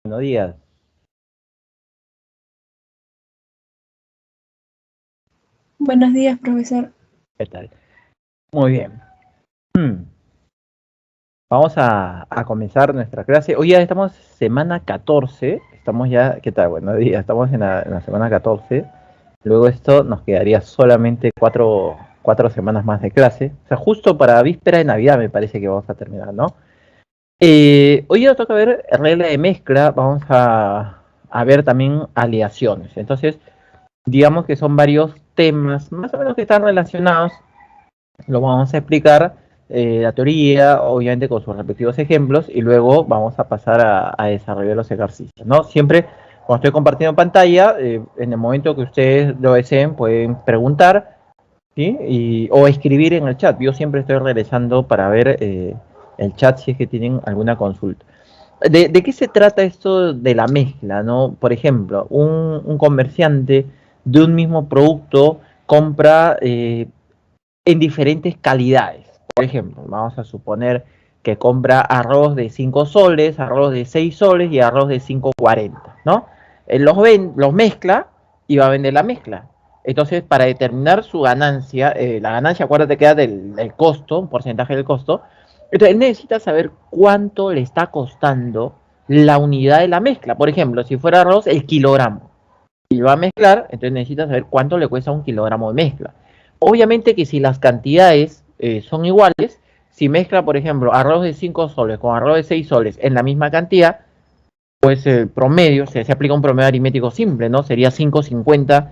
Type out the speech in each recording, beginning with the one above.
Buenos días, Buenos días, profesor. ¿qué tal? Muy bien. Hmm, Vamos a comenzar nuestra clase. Hoy ya estamos semana 14. Estamos ya, ¿qué tal? Buenos días, estamos en la semana 14. Luego esto nos quedaría solamente cuatro semanas más de clase. O sea, justo para víspera de Navidad me parece que vamos a terminar, ¿no? Hoy ya toca ver regla de mezcla. Vamos a ver también aleaciones. Entonces, digamos que son varios temas más o menos que están relacionados. Lo vamos a explicar la teoría, obviamente con sus respectivos ejemplos, y luego vamos a pasar a desarrollar los ejercicios, ¿no? Siempre cuando estoy compartiendo pantalla, en el momento que ustedes lo deseen, pueden preguntar, ¿sí? O escribir en el chat. Yo siempre estoy regresando para ver el chat si es que tienen alguna consulta. ¿De qué se trata esto de la mezcla, no? Por ejemplo, un comerciante de un mismo producto compra en diferentes calidades. Por ejemplo, vamos a suponer que compra arroz de 5 soles, arroz de 6 soles y arroz de 5,40, ¿no? Los mezcla y va a vender la mezcla. Entonces, para determinar su ganancia, la ganancia, acuérdate que queda del costo, un porcentaje del costo, entonces él necesita saber cuánto le está costando la unidad de la mezcla. Por ejemplo, si fuera arroz, el kilogramo y va a mezclar, entonces necesita saber cuánto le cuesta un kilogramo de mezcla. Obviamente que si las cantidades son iguales, si mezcla, por ejemplo, arroz de 5 soles con arroz de 6 soles en la misma cantidad, pues el promedio, se aplica un promedio aritmético simple, ¿no? Sería 5,50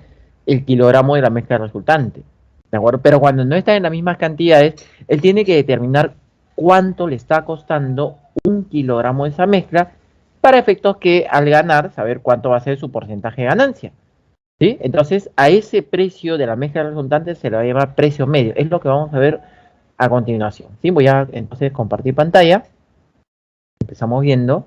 el kilogramo de la mezcla resultante. ¿De acuerdo? Pero cuando no están en las mismas cantidades, él tiene que determinar cuánto le está costando un kilogramo de esa mezcla para efectos que al ganar, saber cuánto va a ser su porcentaje de ganancia. ¿Sí? Entonces, a ese precio de la mezcla resultante se le va a llamar precio medio. Es lo que vamos a ver a continuación. ¿Sí? Voy a entonces compartir pantalla. Empezamos viendo.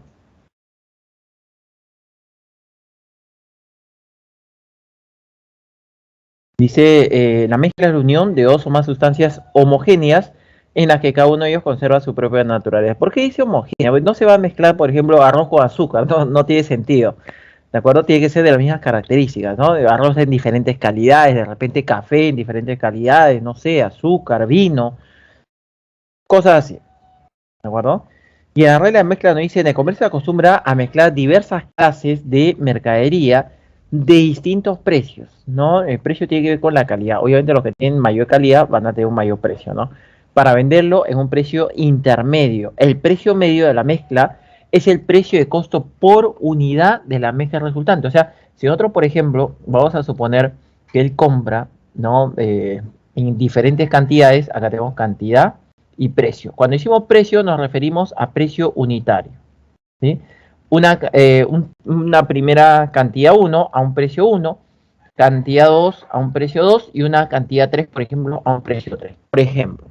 Dice, la mezcla es la unión de dos o más sustancias homogéneas en las que cada uno de ellos conserva su propia naturaleza. ¿Por qué dice homogénea? Pues no se va a mezclar, por ejemplo, arroz con azúcar. No tiene sentido. ¿De acuerdo? Tiene que ser de las mismas características, ¿no? Arroz en diferentes calidades, de repente café en diferentes calidades, no sé, azúcar, vino, cosas así. ¿De acuerdo? Y en la regla de mezcla nos dice, en el comercio se acostumbra a mezclar diversas clases de mercadería de distintos precios, ¿no? El precio tiene que ver con la calidad. Obviamente los que tienen mayor calidad van a tener un mayor precio, ¿no? Para venderlo en un precio intermedio. El precio medio de la mezcla es el precio de costo por unidad de la mezcla resultante. O sea, si nosotros, por ejemplo, vamos a suponer que él compra, ¿no? En diferentes cantidades, acá tenemos cantidad y precio. Cuando decimos precio nos referimos a precio unitario, ¿sí? Una primera cantidad 1 a un precio 1, cantidad 2 a un precio 2 y una cantidad 3, por ejemplo, a un precio 3. Por ejemplo.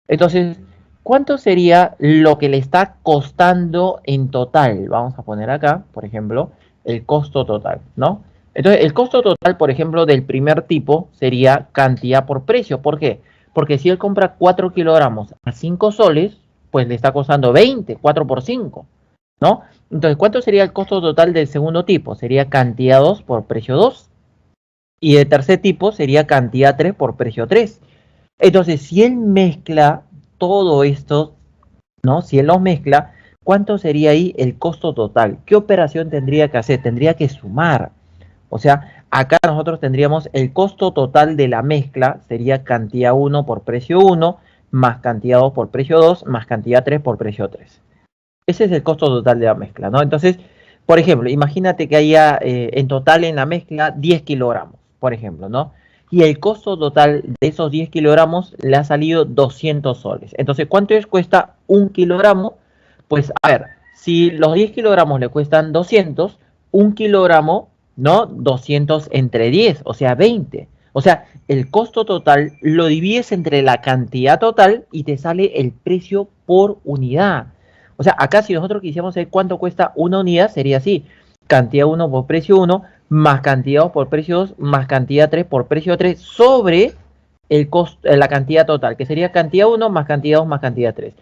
Entonces, ¿cuánto sería lo que le está costando en total? Vamos a poner acá, por ejemplo, el costo total, ¿no? Entonces, el costo total, por ejemplo, del primer tipo sería cantidad por precio. ¿Por qué? Porque si él compra 4 kilogramos a 5 soles, pues le está costando 20, 4 por 5, ¿no? Entonces, ¿cuánto sería el costo total del segundo tipo? Sería cantidad 2 por precio 2. Y el tercer tipo sería cantidad 3 por precio 3. Entonces, si él mezcla todo esto, ¿no? Si él los mezcla, ¿cuánto sería ahí el costo total? ¿Qué operación tendría que hacer? Tendría que sumar. O sea, acá nosotros tendríamos el costo total de la mezcla, sería cantidad 1 por precio 1, más cantidad 2 por precio 2, más cantidad 3 por precio 3. Ese es el costo total de la mezcla, ¿no? Entonces, por ejemplo, imagínate que haya en total en la mezcla 10 kilogramos, por ejemplo, ¿no? Y el costo total de esos 10 kilogramos le ha salido 200 soles. Entonces, ¿cuánto es cuesta un kilogramo? Pues, a ver, si los 10 kilogramos le cuestan 200, un kilogramo, ¿no? 200 entre 10, o sea, 20. O sea, el costo total lo divides entre la cantidad total y te sale el precio por unidad. O sea, acá si nosotros quisiéramos saber cuánto cuesta una unidad, sería así. Cantidad 1 por precio 1, más cantidad 2 por precio 2, más cantidad 3 por precio 3, sobre el costo, la cantidad total, que sería cantidad 1 más cantidad 2 más cantidad 3.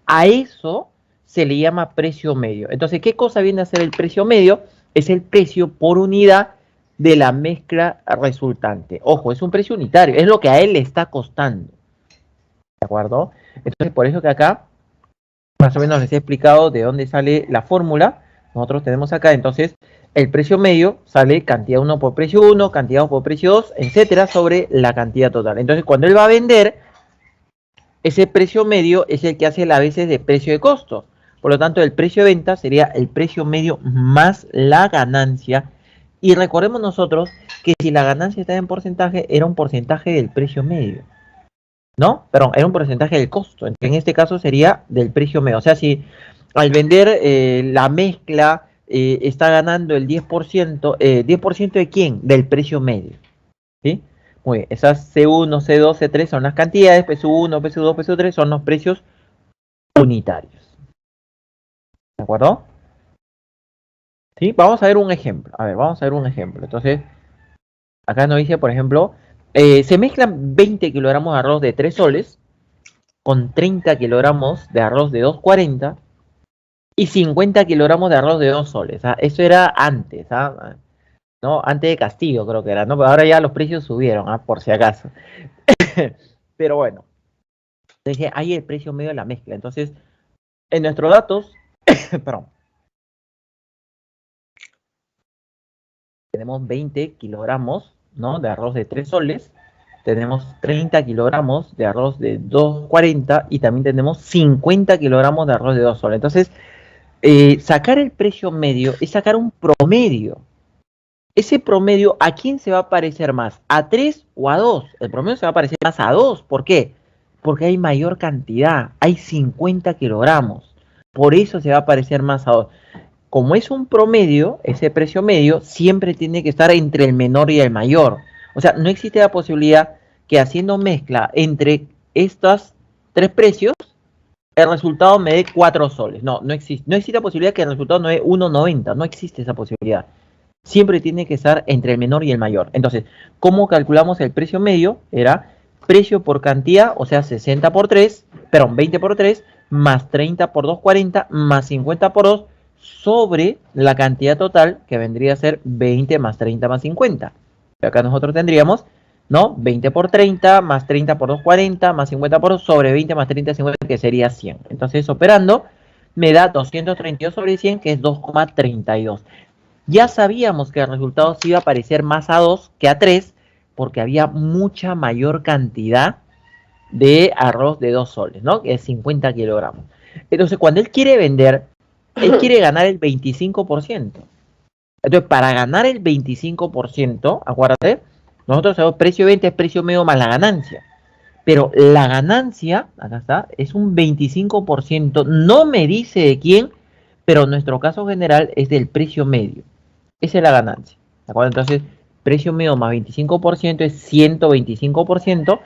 A eso se le llama precio medio. Entonces, ¿qué cosa viene a ser el precio medio? Es el precio por unidad de la mezcla resultante. Ojo, es un precio unitario, es lo que a él le está costando. ¿De acuerdo? Entonces, por eso que acá, más o menos les he explicado de dónde sale la fórmula. Nosotros tenemos acá, entonces, el precio medio sale cantidad 1 por precio 1, cantidad 2 por precio 2, etcétera, sobre la cantidad total. Entonces, cuando él va a vender, ese precio medio es el que hace las veces de precio de costo. Por lo tanto, el precio de venta sería el precio medio más la ganancia. Y recordemos nosotros que si la ganancia está en porcentaje, era un porcentaje del precio medio. ¿No? Perdón, era un porcentaje del costo. En este caso sería del precio medio. O sea, si al vender la mezcla está ganando el 10%, ¿10% de quién? Del precio medio. ¿Sí? Muy bien, esas C1, C2, C3 son las cantidades, PSU1, PSU2, PSU3 son los precios unitarios. ¿De acuerdo? ¿Sí? Vamos a ver un ejemplo. A ver, vamos a ver un ejemplo. Entonces, acá nos dice, por ejemplo, se mezclan 20 kilogramos de arroz de 3 soles con 30 kilogramos de arroz de 2,40 y 50 kilogramos de arroz de 2 soles. ¿Ah? Eso era antes, ¿ah? ¿No? Antes de Castillo creo que era, ¿no? Pero ahora ya los precios subieron, ¿ah? Por si acaso. Pero bueno, dije, ahí el precio medio de la mezcla. Entonces, en nuestros datos, perdón, tenemos 20 kilogramos, ¿no? De arroz de 3 soles, tenemos 30 kilogramos de arroz de 2,40 y también tenemos 50 kilogramos de arroz de 2 soles. Entonces, sacar el precio medio es sacar un promedio. Ese promedio, ¿a quién se va a parecer más? ¿A 3 o a 2? El promedio se va a parecer más a 2. ¿Por qué? Porque hay mayor cantidad, hay 50 kilogramos. Por eso se va a parecer más a 2. Como es un promedio, ese precio medio siempre tiene que estar entre el menor y el mayor. O sea, no existe la posibilidad que haciendo mezcla entre estos tres precios, el resultado me dé 4 soles. No, no existe. No existe la posibilidad que el resultado no dé 1,90. No existe esa posibilidad. Siempre tiene que estar entre el menor y el mayor. Entonces, ¿cómo calculamos el precio medio? Era precio por cantidad, o sea, 60 por 3, perdón, 20 por 3, más 30 por 2,40, más 50 por 2, sobre la cantidad total, que vendría a ser 20 más 30 más 50. Acá nosotros tendríamos, ¿no? 20 por 30, más 30 por 2,40, más 50 por 2, sobre 20 más 30, 50, que sería 100. Entonces, operando, me da 232 sobre 100, que es 2,32. Ya sabíamos que el resultado se iba a parecer más a 2 que a 3, porque había mucha mayor cantidad de arroz de 2 soles, ¿no? Que es 50 kilogramos. Entonces, cuando él quiere vender, él quiere ganar el 25%. Entonces, para ganar el 25%, acuérdate, nosotros sabemos precio de venta es precio medio más la ganancia. Pero la ganancia, acá está, es un 25%, no me dice de quién, pero nuestro caso general es del precio medio. Esa es la ganancia. ¿De acuerdo? Entonces, precio medio más 25% es 125%.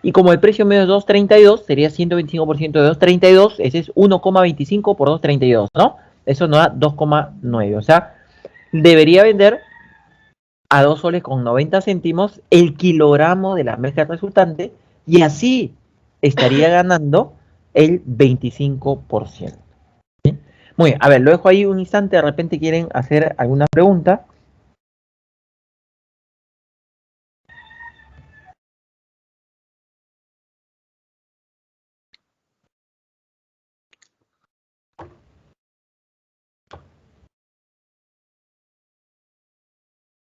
Y como el precio medio es 2,32, sería 125% de 2,32. Ese es 1,25 por 2,32, ¿no? Eso nos da 2,9. O sea, debería vender a 2 soles con 90 céntimos el kilogramo de la mezcla resultante. Y así estaría ganando el 25%. ¿Sí? Muy bien, a ver, lo dejo ahí un instante, de repente quieren hacer alguna pregunta.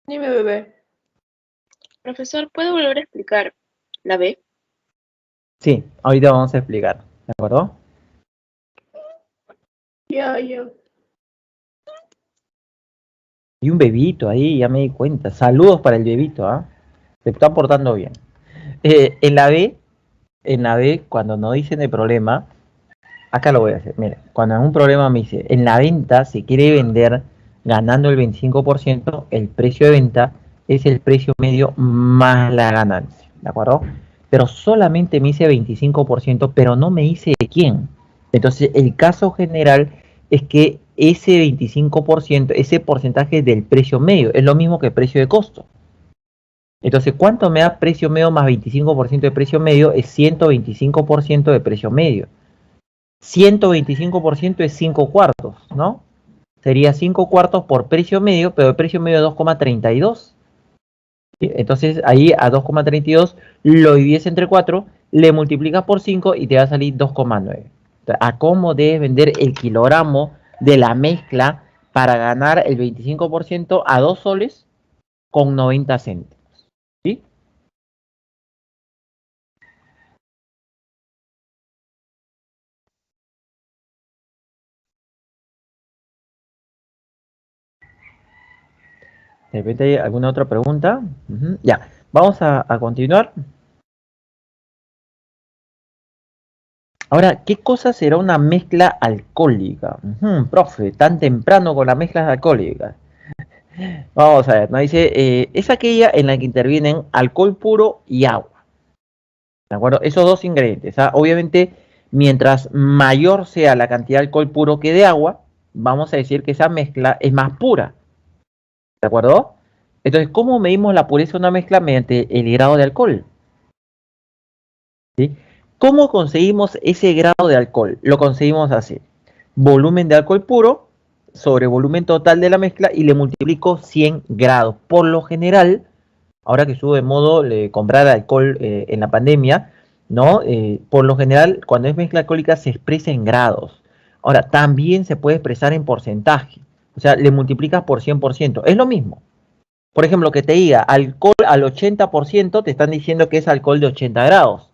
Dime, bebé. Profesor, ¿puede volver a explicar la B? Sí, ahorita vamos a explicar, ¿de acuerdo? Ya. Hay un bebito ahí, ya me di cuenta. Saludos para el bebito, ¿ah? Se está portando bien. En la B, cuando nos dicen el problema, acá lo voy a hacer. Mire, cuando en un problema me dice, en la venta se quiere vender ganando el 25%, el precio de venta es el precio medio más la ganancia, ¿de acuerdo? Pero solamente me dice 25%, pero no me dice de quién. Entonces, el caso general es que ese 25%, ese porcentaje del precio medio, es lo mismo que el precio de costo. Entonces, ¿cuánto me da precio medio más 25% de precio medio? Es 125% de precio medio. 125% es 5 cuartos, ¿no? Sería 5 cuartos por precio medio, pero el precio medio es 2,32. Entonces ahí a 2,32 lo divides entre 4, le multiplicas por 5 y te va a salir 2,9. ¿A cómo debes vender el kilogramo de la mezcla para ganar el 25% a 2 soles con 90 céntimos? ¿Sí? ¿De repente hay alguna otra pregunta? Ya, vamos a continuar. Ahora, ¿qué cosa será una mezcla alcohólica? Profe, tan temprano con las mezclas alcohólicas. Vamos a ver, nos dice, es aquella en la que intervienen alcohol puro y agua. ¿De acuerdo? Esos dos ingredientes. Obviamente, mientras mayor sea la cantidad de alcohol puro que de agua, vamos a decir que esa mezcla es más pura. ¿De acuerdo? Entonces, ¿cómo medimos la pureza de una mezcla? Mediante el grado de alcohol. ¿Sí? ¿Cómo conseguimos ese grado de alcohol? Lo conseguimos así. Volumen de alcohol puro sobre volumen total de la mezcla y le multiplico 100 grados. Por lo general, ahora que estuvo de modo comprar alcohol en la pandemia, ¿no? Por lo general, cuando es mezcla alcohólica se expresa en grados. Ahora, también se puede expresar en porcentaje. O sea, le multiplicas por 100%. Es lo mismo. Por ejemplo, que te diga alcohol al 80%, te están diciendo que es alcohol de 80 grados.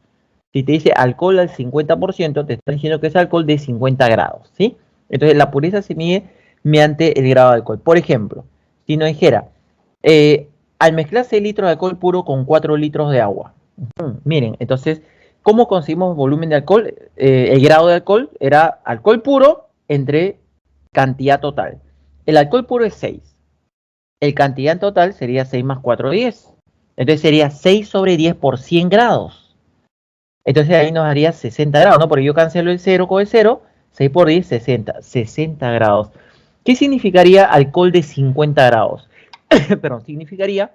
Si te dice alcohol al 50%, te están diciendo que es alcohol de 50 grados, ¿sí? Entonces, la pureza se mide mediante el grado de alcohol. Por ejemplo, si nos dijera, al mezclar 6 litros de alcohol puro con 4 litros de agua. Miren, entonces, ¿cómo conseguimos volumen de alcohol? El grado de alcohol era alcohol puro entre cantidad total. El alcohol puro es 6. El cantidad en total sería 6 más 4, 10. Entonces sería 6 sobre 10 por 100 grados. Entonces ahí nos daría 60 grados, ¿no? Porque yo cancelo el 0 con el 0, 6 por 10, 60. 60 grados. ¿Qué significaría alcohol de 50 grados? Perdón, significaría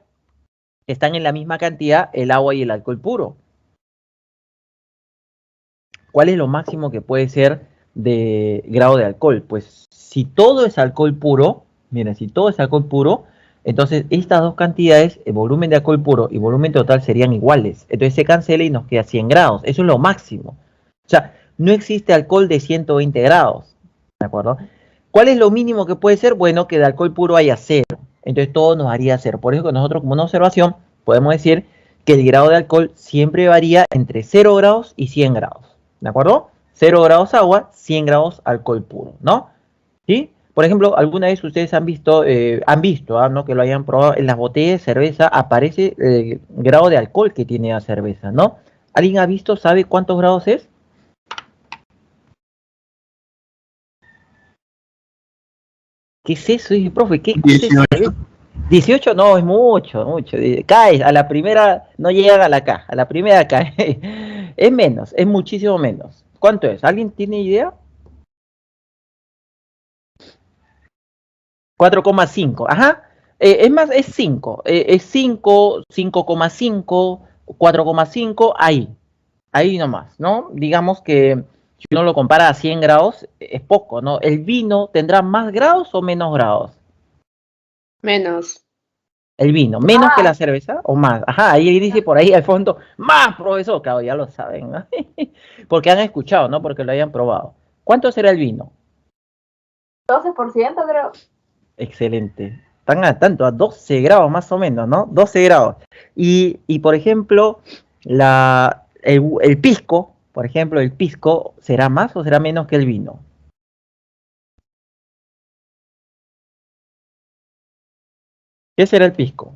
que están en la misma cantidad el agua y el alcohol puro. ¿Cuál es lo máximo que puede ser de grado de alcohol? Pues si todo es alcohol puro, miren, si todo es alcohol puro, entonces estas dos cantidades, el volumen de alcohol puro y volumen total serían iguales. Entonces se cancela y nos queda 100 grados. Eso es lo máximo. O sea, no existe alcohol de 120 grados. ¿De acuerdo? ¿Cuál es lo mínimo que puede ser? Bueno, que de alcohol puro haya 0. Entonces todo nos haría 0. Por eso que nosotros como una observación podemos decir que el grado de alcohol siempre varía entre 0 grados y 100 grados. ¿De acuerdo? 0 grados agua, 100 grados alcohol puro, ¿no? ¿Sí? Por ejemplo, alguna vez ustedes han visto, ¿no? Que lo hayan probado, en las botellas de cerveza aparece el grado de alcohol que tiene la cerveza, ¿no? ¿Alguien ha visto, sabe cuántos grados es? ¿Qué es eso, profe? ¿Qué es eso? 18 no, es mucho, mucho. Cae, a la primera no llega a la caja, a la primera cae. Es menos, es muchísimo menos. ¿Cuánto es? ¿Alguien tiene idea? 4,5, ajá. Es más, es 5. Es 5, 5,5, 4,5, ahí nomás, ¿no? Digamos que si uno lo compara a 100 grados, es poco, ¿no? ¿El vino tendrá más grados o menos grados? Menos. El vino, menos que la cerveza o más. Ajá, ahí dice por ahí al fondo, más, profesor, claro, ya lo saben, ¿no? Porque han escuchado, ¿no? Porque lo hayan probado. ¿Cuánto será el vino? 12%, creo. Excelente. Están a tanto, a 12 grados más o menos, ¿no? 12 grados. Y por ejemplo, el pisco, por ejemplo, el pisco, ¿será más o será menos que el vino? ¿Qué será el pisco?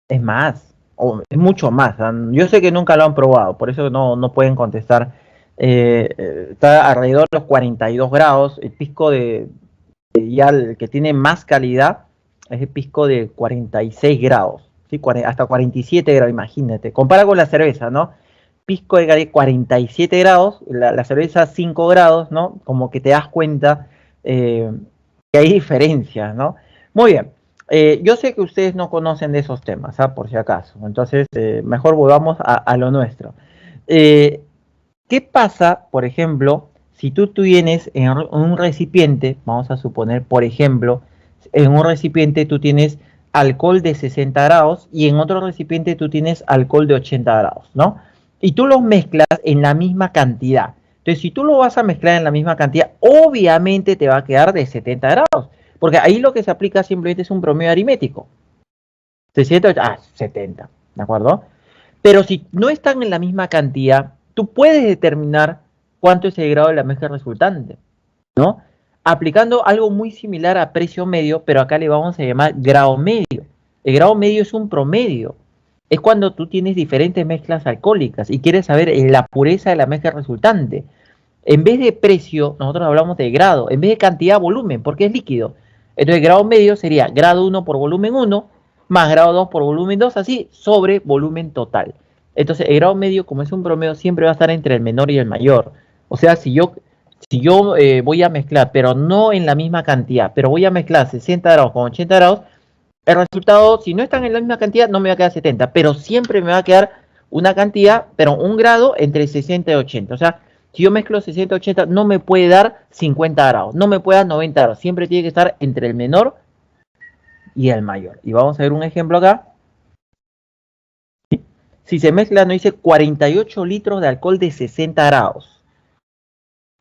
Es más, o es mucho más. Yo sé que nunca lo han probado, por eso no pueden contestar. Está alrededor de los 42 grados. El pisco ya el que tiene más calidad es el pisco de 46 grados, ¿sí? Hasta 47 grados, imagínate. Compara con la cerveza, ¿no? Pisco de 47 grados, la cerveza 5 grados, ¿no? Como que te das cuenta que hay diferencias, ¿no? Muy bien. Yo sé que ustedes no conocen de esos temas, por si acaso. Entonces, mejor volvamos a lo nuestro. ¿Qué ¿qué pasa, por ejemplo, si tú tienes en un recipiente, vamos a suponer, por ejemplo, en un recipiente tú tienes alcohol de 60 grados y en otro recipiente tú tienes alcohol de 80 grados, ¿no? Y tú los mezclas en la misma cantidad. Entonces, si tú lo vas a mezclar en la misma cantidad, obviamente te va a quedar de 70 grados, porque ahí lo que se aplica simplemente es un promedio aritmético. 70, ¿de acuerdo? Pero si no están en la misma cantidad, tú puedes determinar cuánto es el grado de la mezcla resultante, ¿no? Aplicando algo muy similar a precio medio, pero acá le vamos a llamar grado medio. El grado medio es un promedio. Es cuando tú tienes diferentes mezclas alcohólicas y quieres saber la pureza de la mezcla resultante. En vez de precio, nosotros hablamos de grado. En vez de cantidad, volumen, porque es líquido. Entonces, grado medio sería grado 1 por volumen 1 más grado 2 por volumen 2, así sobre volumen total. Entonces, el grado medio, como es un promedio, siempre va a estar entre el menor y el mayor. O sea, si yo voy a mezclar, pero no en la misma cantidad, pero voy a mezclar 60 grados con 80 grados, el resultado, si no están en la misma cantidad, no me va a quedar 70, pero siempre me va a quedar una cantidad, pero un grado entre 60 y 80. O sea, si yo mezclo 60 y 80, no me puede dar 50 grados, no me puede dar 90 grados, siempre tiene que estar entre el menor y el mayor. Y vamos a ver un ejemplo acá. Si se mezcla, nos dice 48 litros de alcohol de 60 grados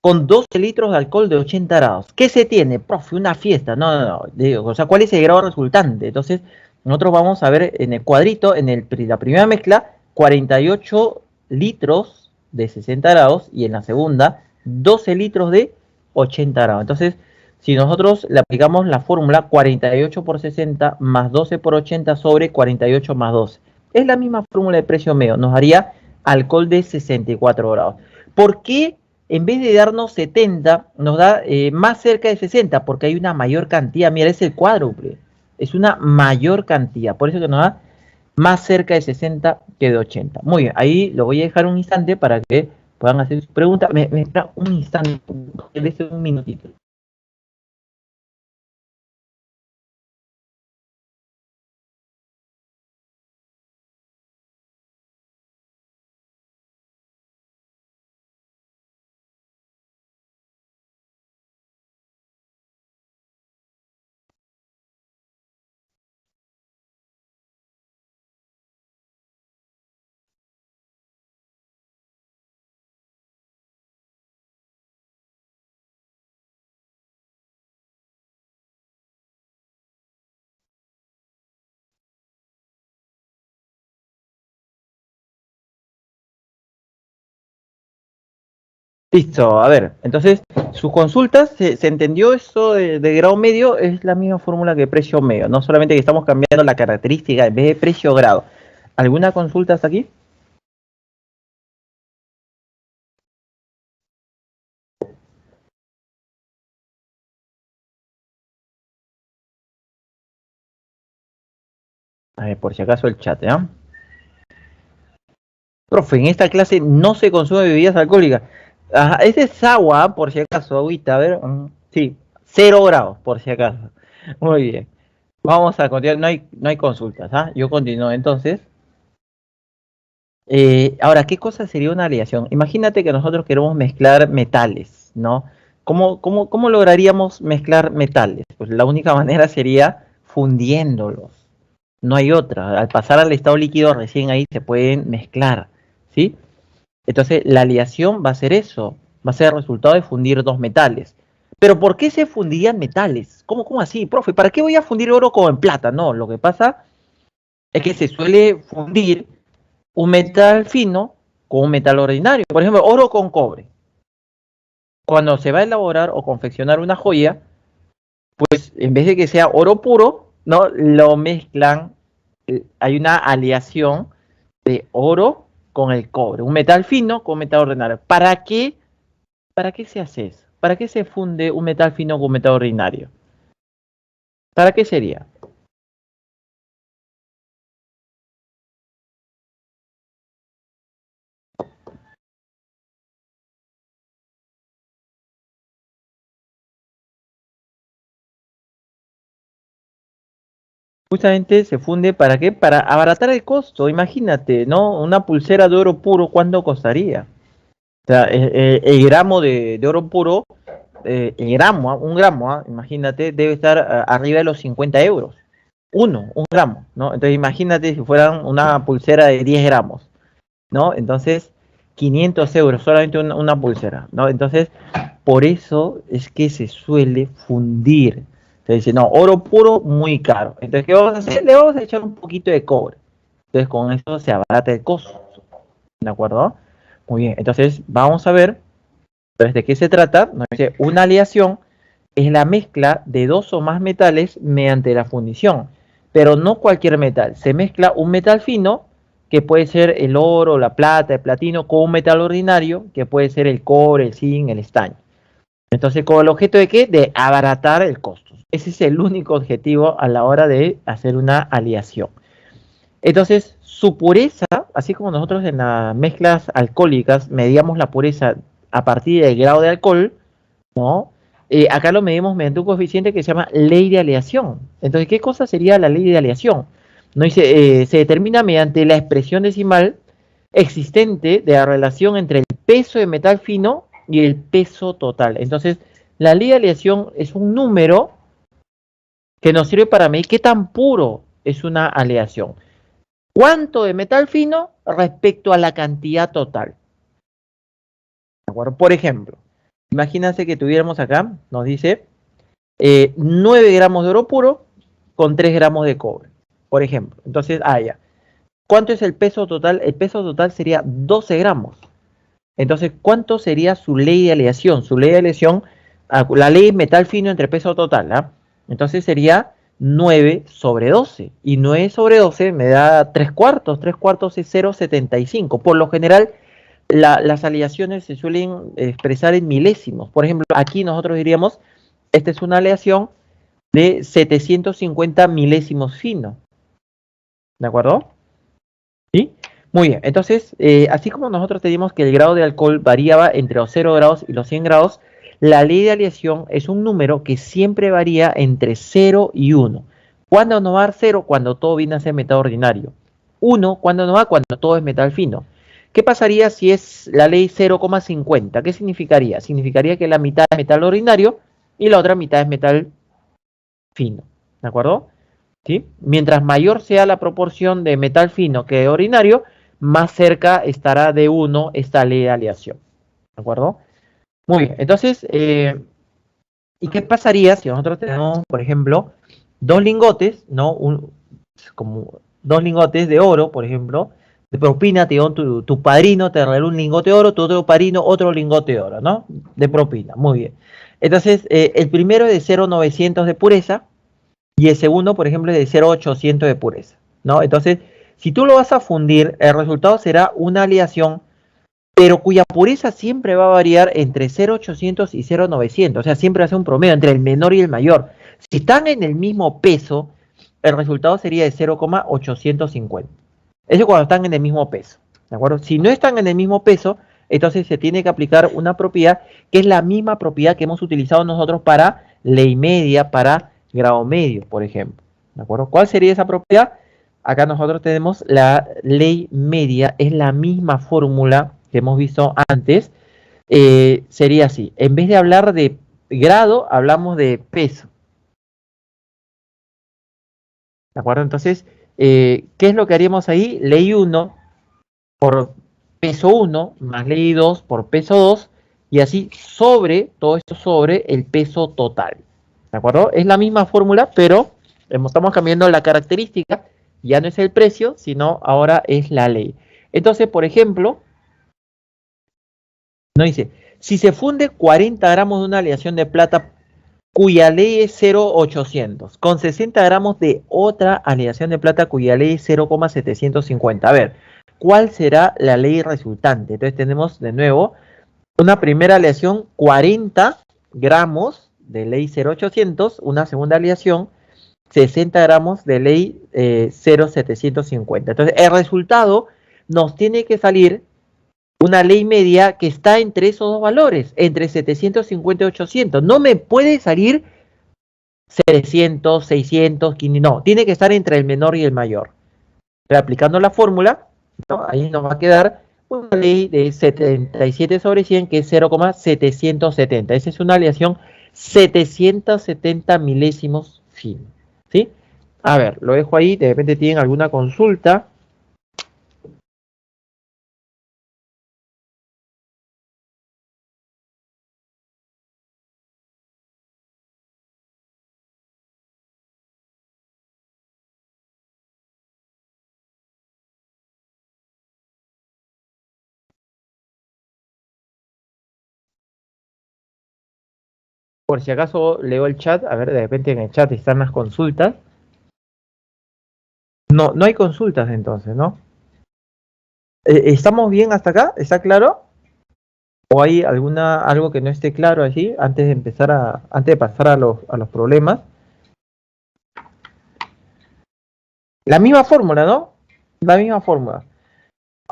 con 12 litros de alcohol de 80 grados. ¿Qué se tiene? Profe, una fiesta. No. Digo, o sea, ¿cuál es el grado resultante? Entonces, nosotros vamos a ver en el cuadrito, la primera mezcla, 48 litros de 60 grados y en la segunda, 12 litros de 80 grados. Entonces, si nosotros le aplicamos la fórmula 48 por 60 más 12 por 80 sobre 48 más 12, es la misma fórmula de precio medio, nos daría alcohol de 64 grados. ¿Por qué en vez de darnos 70, nos da más cerca de 60? Porque hay una mayor cantidad. Mira, es el cuádruple. Es una mayor cantidad. Por eso que nos da más cerca de 60 que de 80. Muy bien, ahí lo voy a dejar un instante para que puedan hacer sus preguntas. Me espera un instante, un minutito. Listo, a ver, entonces sus consultas, ¿se entendió eso de grado medio? Es la misma fórmula que precio medio, no solamente que estamos cambiando la característica en vez de precio grado. ¿Alguna consulta hasta aquí? A ver, por si acaso el chat, ¿ya? Profe, en esta clase no se consume bebidas alcohólicas. Ajá, ese es agua, por si acaso, agüita, a ver. Sí, 0 grados, por si acaso. Muy bien. Vamos a continuar, no hay consultas, ¿ah? Yo continúo entonces. Ahora, ¿qué cosa sería una aleación? Imagínate que nosotros queremos mezclar metales, ¿no? ¿Cómo lograríamos mezclar metales? Pues la única manera sería fundiéndolos. No hay otra. Al pasar al estado líquido, recién ahí se pueden mezclar, ¿sí? Entonces, la aleación va a ser eso, va a ser el resultado de fundir dos metales. Pero ¿por qué se fundirían metales? ¿Cómo así, profe? ¿Para qué voy a fundir oro con plata? No, lo que pasa es que se suele fundir un metal fino con un metal ordinario. Por ejemplo, oro con cobre. Cuando se va a elaborar o confeccionar una joya, pues en vez de que sea oro puro, no lo mezclan. Hay una aleación de oro con el cobre, un metal fino con metal ordinario. ¿Para qué? ¿Para qué se hace eso? ¿Para qué se funde un metal fino con un metal ordinario? ¿Para qué sería? Justamente se funde ¿para qué? Para abaratar el costo. Imagínate, ¿no? Una pulsera de oro puro, ¿cuánto costaría? O sea, el gramo de oro puro, el gramo, un gramo, imagínate, debe estar arriba de los 50 euros. Un gramo, ¿no? Entonces imagínate si fueran una pulsera de 10 gramos, ¿no? Entonces, 500 euros, solamente una pulsera, ¿no? Entonces, por eso es que se suele fundir. Se dice, no, oro puro muy caro. Entonces, ¿qué vamos a hacer? Le vamos a echar un poquito de cobre. Entonces, con eso se abarata el costo. ¿De acuerdo? Muy bien. Entonces, vamos a ver de qué se trata. Nos dice, una aleación es la mezcla de dos o más metales mediante la fundición. Pero no cualquier metal. Se mezcla un metal fino, que puede ser el oro, la plata, el platino, con un metal ordinario, que puede ser el cobre, el zinc, el estaño. Entonces, ¿con el objeto de qué? De abaratar el costo. Ese es el único objetivo a la hora de hacer una aleación. Entonces, su pureza, así como nosotros en las mezclas alcohólicas medíamos la pureza a partir del grado de alcohol, ¿no? Acá lo medimos mediante un coeficiente que se llama ley de aleación. Entonces, ¿qué cosa sería la ley de aleación? No dice, se determina mediante la expresión decimal existente de la relación entre el peso de metal fino y el peso total. Entonces, la ley de aleación es un número que nos sirve para medir qué tan puro es una aleación. ¿Cuánto de metal fino respecto a la cantidad total? ¿De acuerdo? Por ejemplo, imagínense que tuviéramos acá, nos dice 9 gramos de oro puro con 3 gramos de cobre, por ejemplo. Entonces, ya. ¿Cuánto es el peso total? El peso total sería 12 gramos. Entonces, ¿cuánto sería su ley de aleación? Su ley de aleación, la ley es metal fino entre peso total, ¿ah? Entonces sería 9 sobre 12. Y 9 sobre 12 me da 3 cuartos. 3 cuartos es 0,75. Por lo general, las aleaciones se suelen expresar en milésimos. Por ejemplo, aquí nosotros diríamos, esta es una aleación de 750 milésimos fino. ¿De acuerdo? ¿Sí? Muy bien. Entonces, así como nosotros teníamos que el grado de alcohol variaba entre los 0 grados y los 100 grados, la ley de aleación es un número que siempre varía entre 0 y 1. ¿Cuándo nos va a dar 0? Cuando todo viene a ser metal ordinario. 1, ¿cuándo nos va? Cuando todo es metal fino. ¿Qué pasaría si es la ley 0,50? ¿Qué significaría? Significaría que la mitad es metal ordinario y la otra mitad es metal fino. ¿De acuerdo? ¿Sí? Mientras mayor sea la proporción de metal fino que de ordinario, más cerca estará de 1 esta ley de aleación. ¿De acuerdo? Muy bien. Entonces, ¿y qué pasaría si nosotros tenemos, por ejemplo, dos lingotes, ¿no? Como dos lingotes de oro, por ejemplo, de propina, tu padrino te regaló un lingote de oro, tu otro padrino otro lingote de oro, ¿no? De propina, muy bien. Entonces, el primero es de 0,900 de pureza y el segundo, por ejemplo, es de 0,800 de pureza, ¿no? Entonces, si tú lo vas a fundir, el resultado será una aleación, pero cuya pureza siempre va a variar entre 0,800 y 0,900, o sea, siempre va a ser un promedio entre el menor y el mayor. Si están en el mismo peso, el resultado sería de 0,850. Eso cuando están en el mismo peso, ¿de acuerdo? Si no están en el mismo peso, entonces se tiene que aplicar una propiedad que es la misma propiedad que hemos utilizado nosotros para ley media, para grado medio, por ejemplo, ¿de acuerdo? ¿Cuál sería esa propiedad? Acá nosotros tenemos la ley media, es la misma fórmula que hemos visto antes. Sería así, en vez de hablar de grado, hablamos de peso. ¿De acuerdo? Entonces, ¿qué es lo que haríamos ahí? Ley 1 por peso 1 más ley 2 por peso 2 y así sobre, todo esto sobre el peso total. ¿De acuerdo? Es la misma fórmula, pero estamos cambiando la característica. Ya no es el precio, sino ahora es la ley. Entonces, por ejemplo, nos dice, si se funde 40 gramos de una aleación de plata cuya ley es 0,800, con 60 gramos de otra aleación de plata cuya ley es 0,750. A ver, ¿cuál será la ley resultante? Entonces tenemos de nuevo una primera aleación 40 gramos de ley 0,800, una segunda aleación 60 gramos de ley 0,750. Entonces el resultado nos tiene que salir una ley media que está entre esos dos valores, entre 750 y 800. No me puede salir 700, 600, 500, no, tiene que estar entre el menor y el mayor. Pero aplicando la fórmula, ¿no? Ahí nos va a quedar una ley de 77 sobre 100 que es 0,770. Esa es una aleación 770 milésimos fino, ¿sí? A ver, lo dejo ahí, de repente tienen alguna consulta. Por si acaso leo el chat, a ver, de repente en el chat están las consultas. No, no hay consultas entonces, ¿no? ¿Estamos bien hasta acá? ¿Está claro? ¿O hay algo que no esté claro allí antes de antes de pasar a los problemas? La misma fórmula, ¿no? La misma fórmula.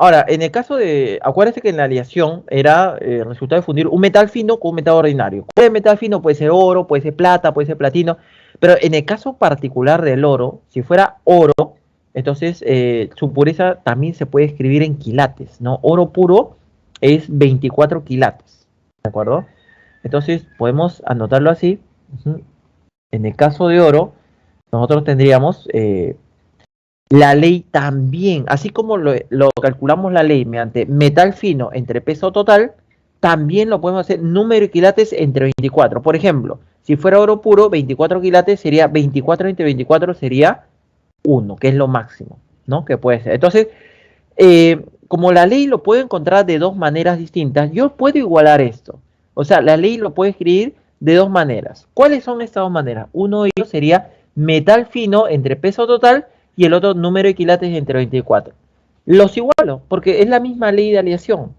Ahora, en el caso acuérdense que en la aleación era el resultado de fundir un metal fino con un metal ordinario. ¿Cuál es el metal fino? Puede ser oro, puede ser plata, puede ser platino, pero en el caso particular del oro, si fuera oro, entonces su pureza también se puede escribir en quilates, ¿no? Oro puro es 24 quilates, ¿de acuerdo? Entonces podemos anotarlo así. En el caso de oro, nosotros tendríamos la ley también, así como lo calculamos la ley mediante metal fino entre peso total, también lo podemos hacer número de quilates entre 24. Por ejemplo, si fuera oro puro, 24 quilates sería 24 entre 24 sería 1, que es lo máximo, ¿no? Que puede ser. Entonces, como la ley lo puedo encontrar de dos maneras distintas, yo puedo igualar esto. O sea, la ley lo puede escribir de dos maneras. ¿Cuáles son estas dos maneras? Uno de ellos sería metal fino entre peso total y el otro número de quilates entre 24. Los igualo, porque es la misma ley de aleación.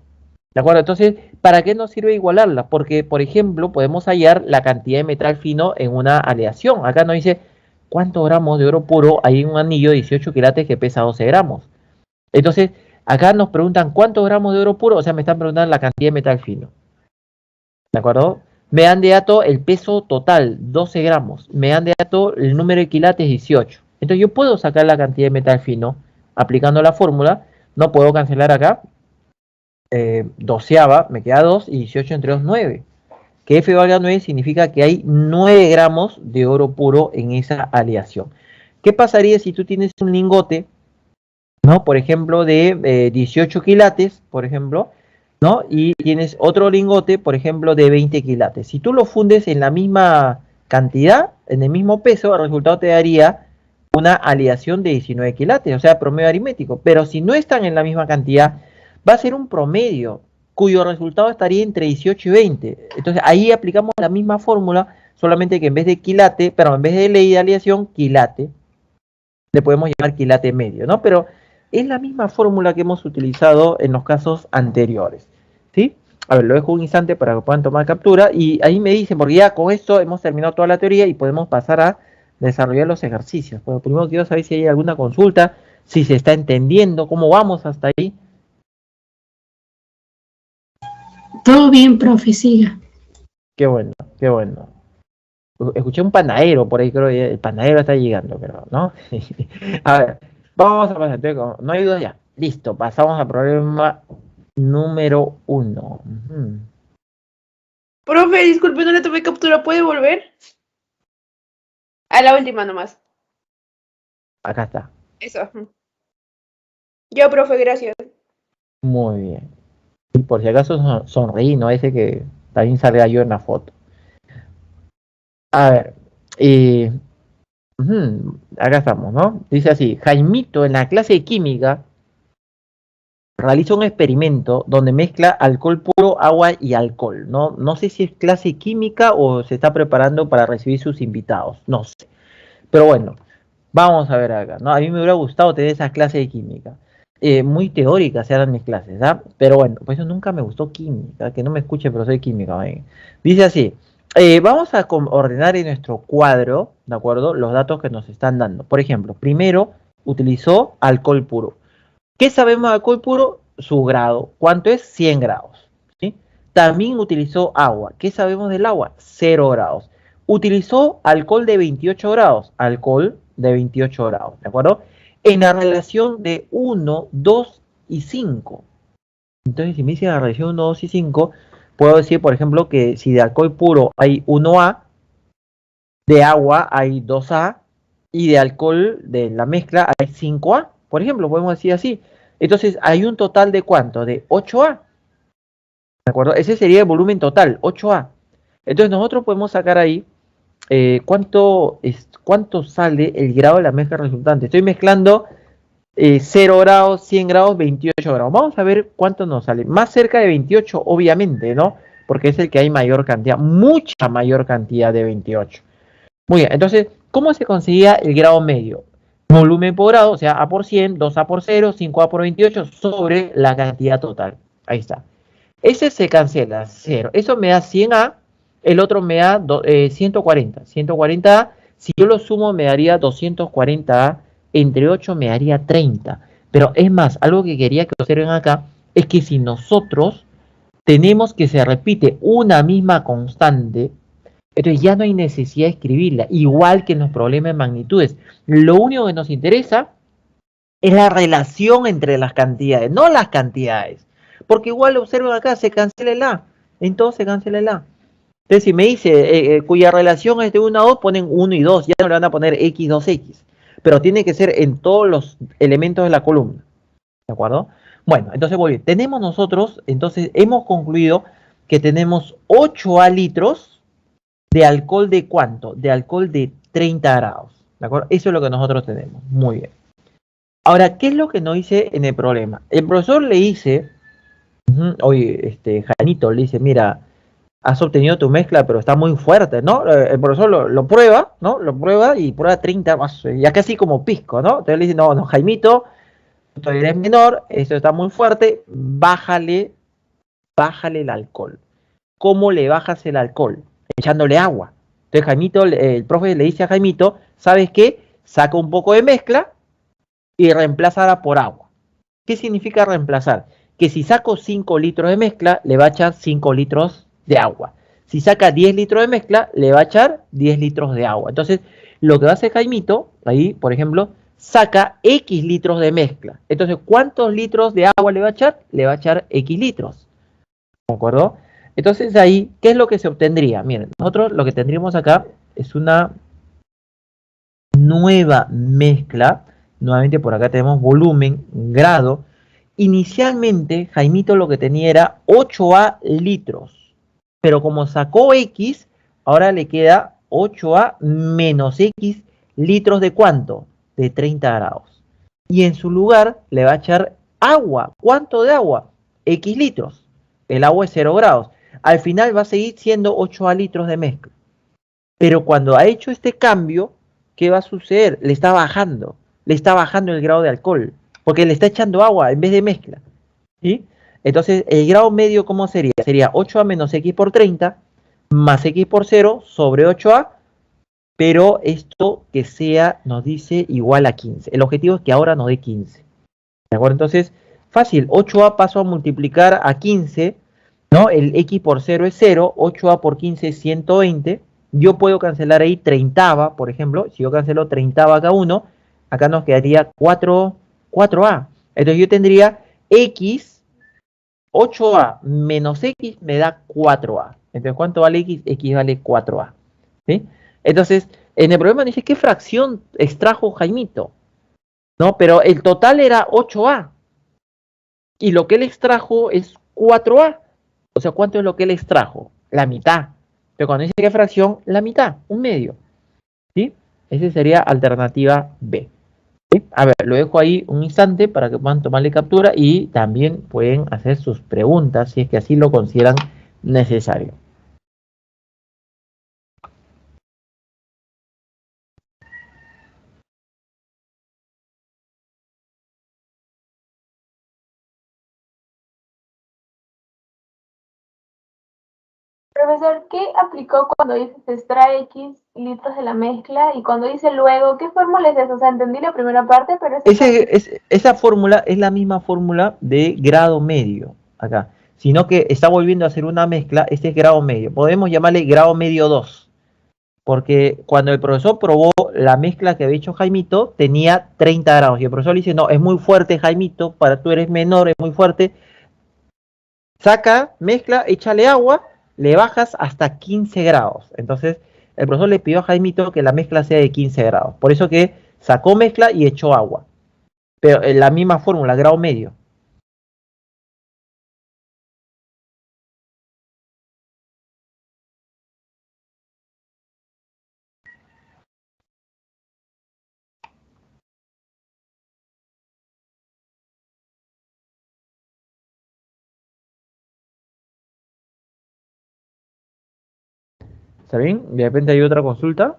¿De acuerdo? Entonces, ¿para qué nos sirve igualarla? Porque, por ejemplo, podemos hallar la cantidad de metal fino en una aleación. Acá nos dice cuántos gramos de oro puro hay en un anillo de 18 quilates que pesa 12 gramos. Entonces, acá nos preguntan cuántos gramos de oro puro, o sea, me están preguntando la cantidad de metal fino. ¿De acuerdo? Me dan de dato el peso total, 12 gramos. Me dan de dato el número de quilates, 18. Entonces yo puedo sacar la cantidad de metal fino aplicando la fórmula. No puedo cancelar acá. Doceava, me queda 2 y 18 entre 2, 9. Que F valga 9 significa que hay 9 gramos de oro puro en esa aleación. ¿Qué pasaría si tú tienes un lingote, ¿no? Por ejemplo, de 18 quilates, por ejemplo, ¿no? Y tienes otro lingote, por ejemplo, de 20 quilates. Si tú lo fundes en la misma cantidad, en el mismo peso, el resultado te daría una aleación de 19 quilates, o sea, promedio aritmético. Pero si no están en la misma cantidad, va a ser un promedio cuyo resultado estaría entre 18 y 20. Entonces ahí aplicamos la misma fórmula, solamente que en vez de quilate, pero en vez de ley de aleación, quilate, le podemos llamar quilate medio, ¿no? Pero es la misma fórmula que hemos utilizado en los casos anteriores, ¿sí? A ver, lo dejo un instante para que puedan tomar captura y ahí me dicen, porque ya con esto hemos terminado toda la teoría y podemos pasar a desarrollar los ejercicios. Bueno, primero quiero saber si hay alguna consulta, si se está entendiendo, cómo vamos hasta ahí. Todo bien, profe, siga. Qué bueno, qué bueno. Escuché un panadero por ahí, creo que el panadero está llegando, creo, ¿no? A ver, vamos a pasar, no hay duda ya. Listo, pasamos al problema número 1. Profe, disculpe, no le tomé captura, ¿puede volver? A la última nomás. Acá está. Eso. Yo, profe, gracias. Muy bien. Y por si acaso sonreí, no ese que también salga yo en la foto. A ver, acá estamos, ¿no? Dice así, Jaimito en la clase de química realiza un experimento donde mezcla alcohol puro, agua y alcohol. No sé si es clase química o se está preparando para recibir sus invitados, no sé. Pero bueno, vamos a ver acá, ¿no? A mí me hubiera gustado tener esa clase de química. Muy teóricas eran mis clases, ¿ah? Pero bueno, por eso nunca me gustó química, que no me escuche, pero soy química. ¿eh? Dice así, vamos a ordenar en nuestro cuadro, ¿de acuerdo? Los datos que nos están dando. Por ejemplo, primero utilizó alcohol puro. ¿Qué sabemos de alcohol puro? Su grado. ¿Cuánto es? 100 grados. ¿Sí? También utilizó agua. ¿Qué sabemos del agua? 0 grados. Utilizó alcohol de 28 grados. Alcohol de 28 grados. ¿De acuerdo? En la relación de 1, 2 y 5. Entonces, si me dice la relación 1, 2 y 5, puedo decir, por ejemplo, que si de alcohol puro hay 1A, de agua hay 2A, y de alcohol de la mezcla hay 5A. Por ejemplo, podemos decir así. Entonces, hay un total de ¿cuánto? De 8A. ¿De acuerdo? Ese sería el volumen total, 8A. Entonces, nosotros podemos sacar ahí cuánto sale el grado de la mezcla resultante. Estoy mezclando 0 grados, 100 grados, 28 grados. Vamos a ver cuánto nos sale. Más cerca de 28, obviamente, ¿no? Porque es el que hay mayor cantidad, mucha mayor cantidad de 28. Muy bien, entonces, ¿cómo se conseguía el grado medio? Volumen por grado, o sea, A por 100, 2A por 0, 5A por 28 sobre la cantidad total. Ahí está. Ese se cancela, 0. Eso me da 100A, el otro me da 140. 140A, si yo lo sumo me daría 240A, entre 8 me daría 30. Pero es más, algo que quería que observen acá, es que si nosotros tenemos que se repite una misma constante, entonces ya no hay necesidad de escribirla, igual que en los problemas de magnitudes. Lo único que nos interesa es la relación entre las cantidades, no las cantidades. Porque igual observen acá, se cancela el A. Entonces se cancela el A. Entonces si me dice cuya relación es de 1 a 2, ponen 1 y 2. Ya no le van a poner X, 2X. Pero tiene que ser en todos los elementos de la columna. ¿De acuerdo? Bueno, entonces muy bien. Tenemos nosotros, entonces hemos concluido que tenemos 8A litros de alcohol de ¿cuánto? De alcohol de 30 grados. ¿De acuerdo? Eso es lo que nosotros tenemos. Muy bien. Ahora, ¿qué es lo que no hice en el problema? El profesor le dice, oye, Janito, le dice, mira, has obtenido tu mezcla, pero está muy fuerte, ¿no? El profesor lo prueba, ¿no? Lo prueba y prueba 30, ya casi como pisco, ¿no? Entonces le dice, no, Jaimito, tú eres menor, esto está muy fuerte, bájale el alcohol. ¿Cómo le bajas el alcohol? Echándole agua. Entonces Jaimito, el profe le dice a Jaimito, ¿sabes qué? Saca un poco de mezcla y reemplazarla por agua. ¿Qué significa reemplazar? Que si saco 5 litros de mezcla, le va a echar 5 litros de agua. Si saca 10 litros de mezcla, le va a echar 10 litros de agua. Entonces, lo que va a hacer Jaimito, ahí, por ejemplo, saca X litros de mezcla. Entonces, ¿cuántos litros de agua le va a echar? Le va a echar X litros. ¿De acuerdo? Entonces, ahí, ¿qué es lo que se obtendría? Miren, nosotros lo que tendríamos acá es una nueva mezcla. Nuevamente por acá tenemos volumen, grado. Inicialmente Jaimito lo que tenía era 8A litros, pero como sacó X, ahora le queda 8A menos X litros de ¿cuánto? De 30 grados. Y en su lugar le va a echar agua. ¿Cuánto de agua? X litros. El agua es 0 grados. Al final va a seguir siendo 8A litros de mezcla. Pero cuando ha hecho este cambio, ¿qué va a suceder? Le está bajando el grado de alcohol, porque le está echando agua en vez de mezcla. ¿Sí? Entonces, el grado medio, ¿cómo sería? Sería 8A menos X por 30, más X por 0 sobre 8A, pero esto que sea, nos dice, igual a 15. El objetivo es que ahora nos dé 15. ¿De acuerdo? Entonces, fácil, 8A paso a multiplicar a 15, ¿no? El X por 0 es 0, 8A por 15 es 120. Yo puedo cancelar ahí 30, por ejemplo. Si yo cancelo 30 cada uno, acá nos quedaría 4A. Entonces yo tendría X, 8A menos X me da 4A. Entonces, ¿cuánto vale X? X vale 4A. ¿Sí? Entonces, en el problema dice, ¿qué fracción extrajo Jaimito? ¿No? Pero el total era 8A. Y lo que él extrajo es 4A. O sea, ¿cuánto es lo que él extrajo? La mitad. Pero cuando dice qué fracción, la mitad, un medio. ¿Sí? Esa sería alternativa B. ¿Sí? A ver, lo dejo ahí un instante para que puedan tomarle captura y también pueden hacer sus preguntas si es que así lo consideran necesario. Profesor, ¿qué aplicó cuando dice se extrae X litros de la mezcla? Y cuando dice luego, ¿qué fórmula es esa? O sea, entendí la primera parte, pero Esa fórmula es la misma fórmula de grado medio, acá. Sino que está volviendo a hacer una mezcla, este es grado medio. Podemos llamarle grado medio 2. Porque cuando el profesor probó la mezcla que había hecho Jaimito, tenía 30 grados. Y el profesor le dice, no, es muy fuerte, Jaimito, para tú eres menor, es muy fuerte. Saca, mezcla, échale agua, le bajas hasta 15 grados. Entonces, el profesor le pidió a Jaimito que la mezcla sea de 15 grados. Por eso que sacó mezcla y echó agua. Pero en la misma fórmula, grado medio. ¿Está bien? De repente hay otra consulta.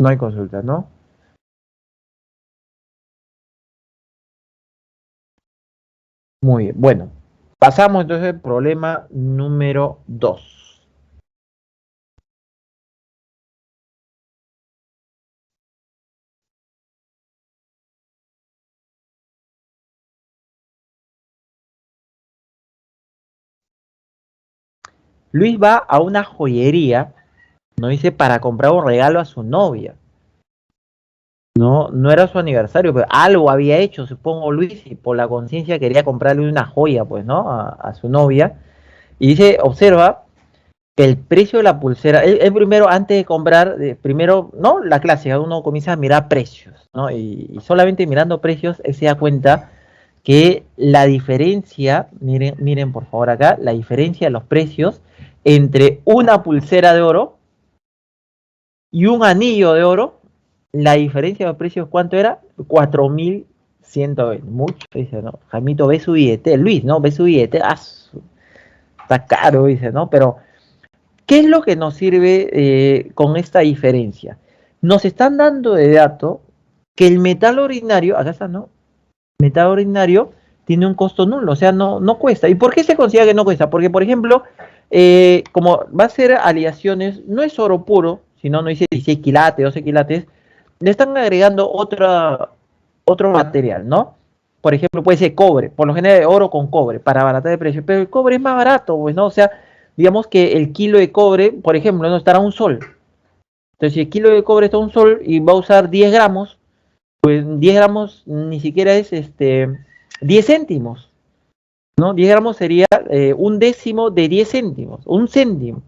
No hay consulta, ¿no? Muy bien. Bueno, pasamos entonces al problema número 2. Luis va a una joyería, no dice para comprar un regalo a su novia. No, no era su aniversario, pero algo había hecho, supongo Luis, y por la conciencia quería comprarle una joya, pues, ¿no? A su novia. Y dice, observa que el precio de la pulsera, él primero, antes de comprar, primero, ¿no? La clásica, uno comienza a mirar precios, ¿no? Y solamente mirando precios, él se da cuenta que la diferencia, miren por favor acá, la diferencia de los precios entre una pulsera de oro y un anillo de oro, la diferencia de los precios, ¿cuánto era? 4.120. Mucho, dice, ¿no? Jaimito ve su billete, Luis, ¿no? Ve su billete, está caro, dice, ¿no? Pero, ¿qué es lo que nos sirve con esta diferencia? Nos están dando de dato que el metal ordinario, acá está, ¿no? Metal ordinario tiene un costo nulo, o sea, no cuesta. ¿Y por qué se considera que no cuesta? Porque, por ejemplo, como va a ser aleaciones, no es oro puro, sino no dice 16 quilates, 12 quilates, le están agregando otro material, ¿no? Por ejemplo, puede ser cobre, por lo general oro con cobre, para abaratar el precio, pero el cobre es más barato, pues, ¿no? O sea, digamos que el kilo de cobre, por ejemplo, no estará a un sol. Entonces, si el kilo de cobre está a un sol y va a usar 10 gramos, pues 10 gramos ni siquiera es 10 céntimos, ¿no? 10 gramos sería un décimo de 10 céntimos, un céntimo.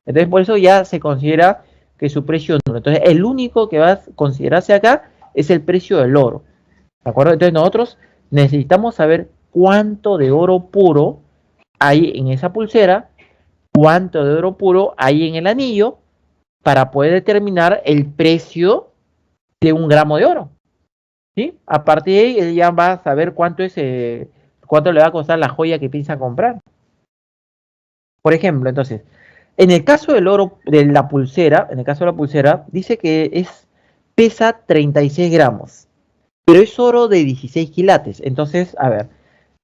Entonces, por eso ya se considera que su precio es nulo. Entonces, el único que va a considerarse acá es el precio del oro. ¿De acuerdo? Entonces, nosotros necesitamos saber cuánto de oro puro hay en esa pulsera, cuánto de oro puro hay en el anillo, para poder determinar el precio de un gramo de oro. ¿Sí? A partir de ahí, él ya va a saber cuánto le va a costar la joya que piensa comprar. Por ejemplo, entonces, en el caso del oro, de la pulsera, dice que pesa 36 gramos, pero es oro de 16 quilates. Entonces, a ver,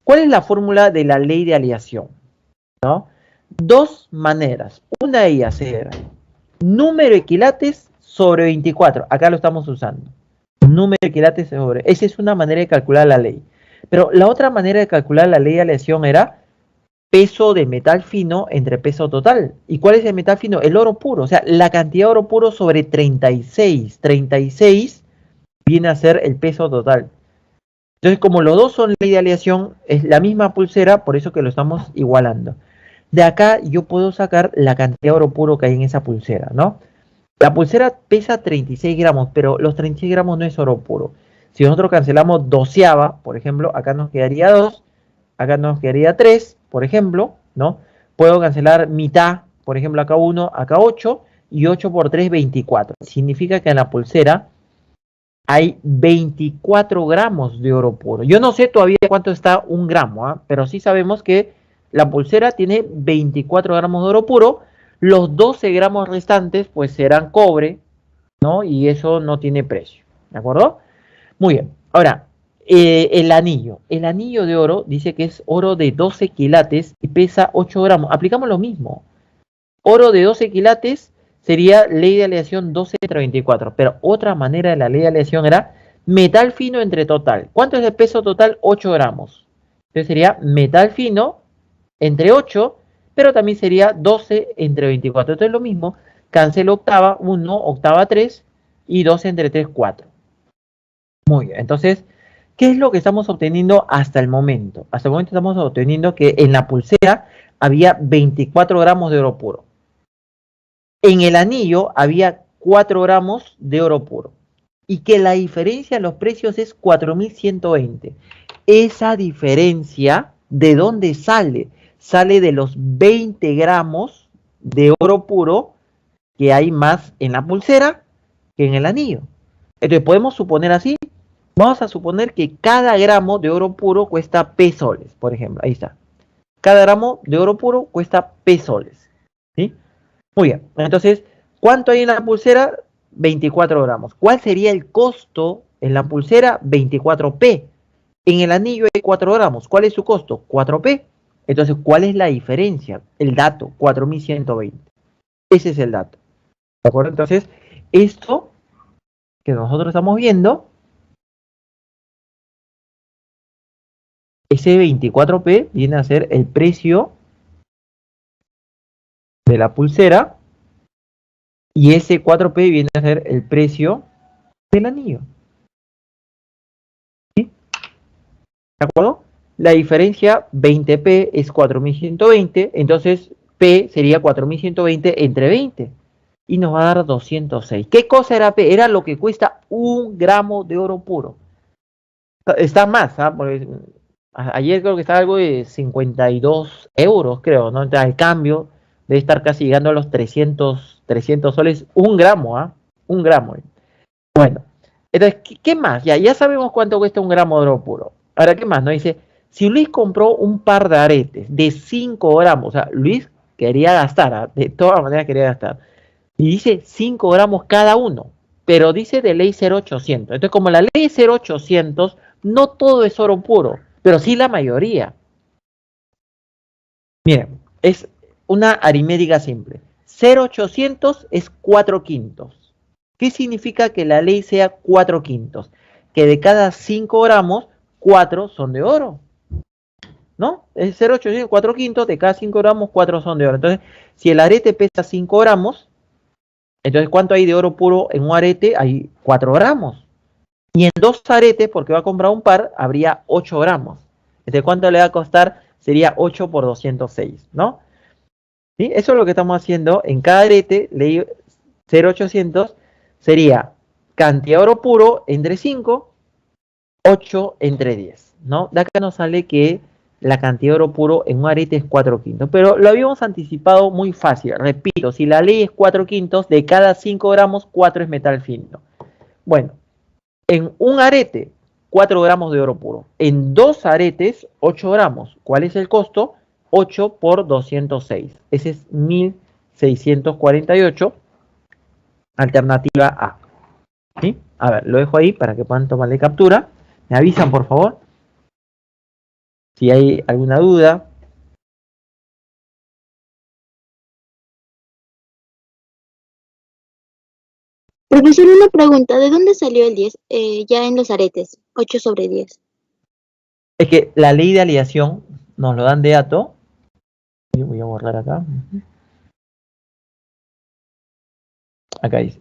¿cuál es la fórmula de la ley de aleación? ¿No? Dos maneras. Una de ellas era número de quilates sobre 24. Acá lo estamos usando. Número de quilates sobre. Esa es una manera de calcular la ley. Pero la otra manera de calcular la ley de aleación era peso de metal fino entre peso total. ¿Y cuál es el metal fino? El oro puro. O sea, la cantidad de oro puro sobre 36. 36 viene a ser el peso total. Entonces, como los dos son ley de aleación, es la misma pulsera, por eso que lo estamos igualando. De acá yo puedo sacar la cantidad de oro puro que hay en esa pulsera, ¿no? La pulsera pesa 36 gramos, pero los 36 gramos no es oro puro. Si nosotros cancelamos doceava, por ejemplo, acá nos quedaría 2, acá nos quedaría 3, por ejemplo, ¿no? Puedo cancelar mitad, por ejemplo, acá 1, acá 8, y 8 por 3, 24. Significa que en la pulsera hay 24 gramos de oro puro. Yo no sé todavía cuánto está un gramo, ¿eh? Pero sí sabemos que la pulsera tiene 24 gramos de oro puro. Los 12 gramos restantes pues serán cobre, ¿no? Y eso no tiene precio, ¿de acuerdo? Muy bien. Ahora, el anillo. El anillo de oro dice que es oro de 12 quilates y pesa 8 gramos. Aplicamos lo mismo. Oro de 12 quilates sería ley de aleación 12 entre 24. Pero otra manera de la ley de aleación era metal fino entre total. ¿Cuánto es el peso total? 8 gramos. Entonces sería metal fino entre 8, pero también sería 12 entre 24. Entonces lo mismo, cancelo octava, 1, octava 3, y 2 entre 3, 4. Muy bien, entonces, ¿qué es lo que estamos obteniendo hasta el momento? Hasta el momento estamos obteniendo que en la pulsera había 24 gramos de oro puro. En el anillo había 4 gramos de oro puro. Y que la diferencia en los precios es 4.120. Esa diferencia, ¿de dónde sale? Sale de los 20 gramos de oro puro que hay más en la pulsera que en el anillo. Entonces podemos suponer así. Vamos a suponer que cada gramo de oro puro cuesta P soles, por ejemplo. Ahí está. Cada gramo de oro puro cuesta P soles. ¿Sí? Muy bien. Entonces, ¿cuánto hay en la pulsera? 24 gramos. ¿Cuál sería el costo en la pulsera? 24P. En el anillo hay 4 gramos. ¿Cuál es su costo? 4P. Entonces, ¿cuál es la diferencia? El dato, 4.120. Ese es el dato. ¿De acuerdo? Entonces, esto que nosotros estamos viendo, ese 24P viene a ser el precio de la pulsera y ese 4P viene a ser el precio del anillo. ¿Sí? ¿De acuerdo? La diferencia 20P es 4.120, entonces P sería 4.120 entre 20 y nos va a dar 206. ¿Qué cosa era P? Era lo que cuesta 1 gramo de oro puro. Está más, ¿ah? Porque ayer creo que estaba algo de 52 euros, creo, ¿no? Entonces, el cambio debe estar casi llegando a los 300 soles, 1 gramo, ¿ah? 1 gramo. Bueno, entonces, ¿qué más? Ya sabemos cuánto cuesta 1 gramo de oro puro. Ahora, ¿qué más? Nos dice, si Luis compró un par de aretes de 5 gramos, o sea, Luis quería gastar, ¿ah? De todas maneras quería gastar, y dice 5 gramos cada uno, pero dice de ley 0,800. Entonces, como la ley es 0,800, no todo es oro puro, pero sí la mayoría. Miren, es una aritmética simple. 0,800 es 4 quintos. ¿Qué significa que la ley sea 4 quintos? Que de cada 5 gramos, 4 son de oro. ¿No? Es 0,800, 4 quintos, de cada 5 gramos, 4 son de oro. Entonces, si el arete pesa 5 gramos, entonces, ¿cuánto hay de oro puro en un arete? Hay 4 gramos. Y en 2 aretes, porque va a comprar un par, habría 8 gramos. Entonces, ¿cuánto le va a costar? Sería 8 por 206, ¿no? ¿Sí? Eso es lo que estamos haciendo. En cada arete, leí 0,800, sería cantidad de oro puro entre 5, 8 entre 10, ¿no? De acá nos sale que la cantidad de oro puro en un arete es 4 quintos. Pero lo habíamos anticipado muy fácil. Repito, si la ley es 4 quintos, de cada 5 gramos, 4 es metal fino. Bueno, en un arete, 4 gramos de oro puro. En 2 aretes, 8 gramos. ¿Cuál es el costo? 8 por 206. Ese es 1.648. Alternativa A. ¿Sí? A ver, lo dejo ahí para que puedan tomarle captura. Me avisan, por favor, si hay alguna duda. Profesor, una pregunta, ¿de dónde salió el 10 ya en los aretes? 8 sobre 10. Es que la ley de aleación nos lo dan de dato. Voy a borrar acá. Acá dice.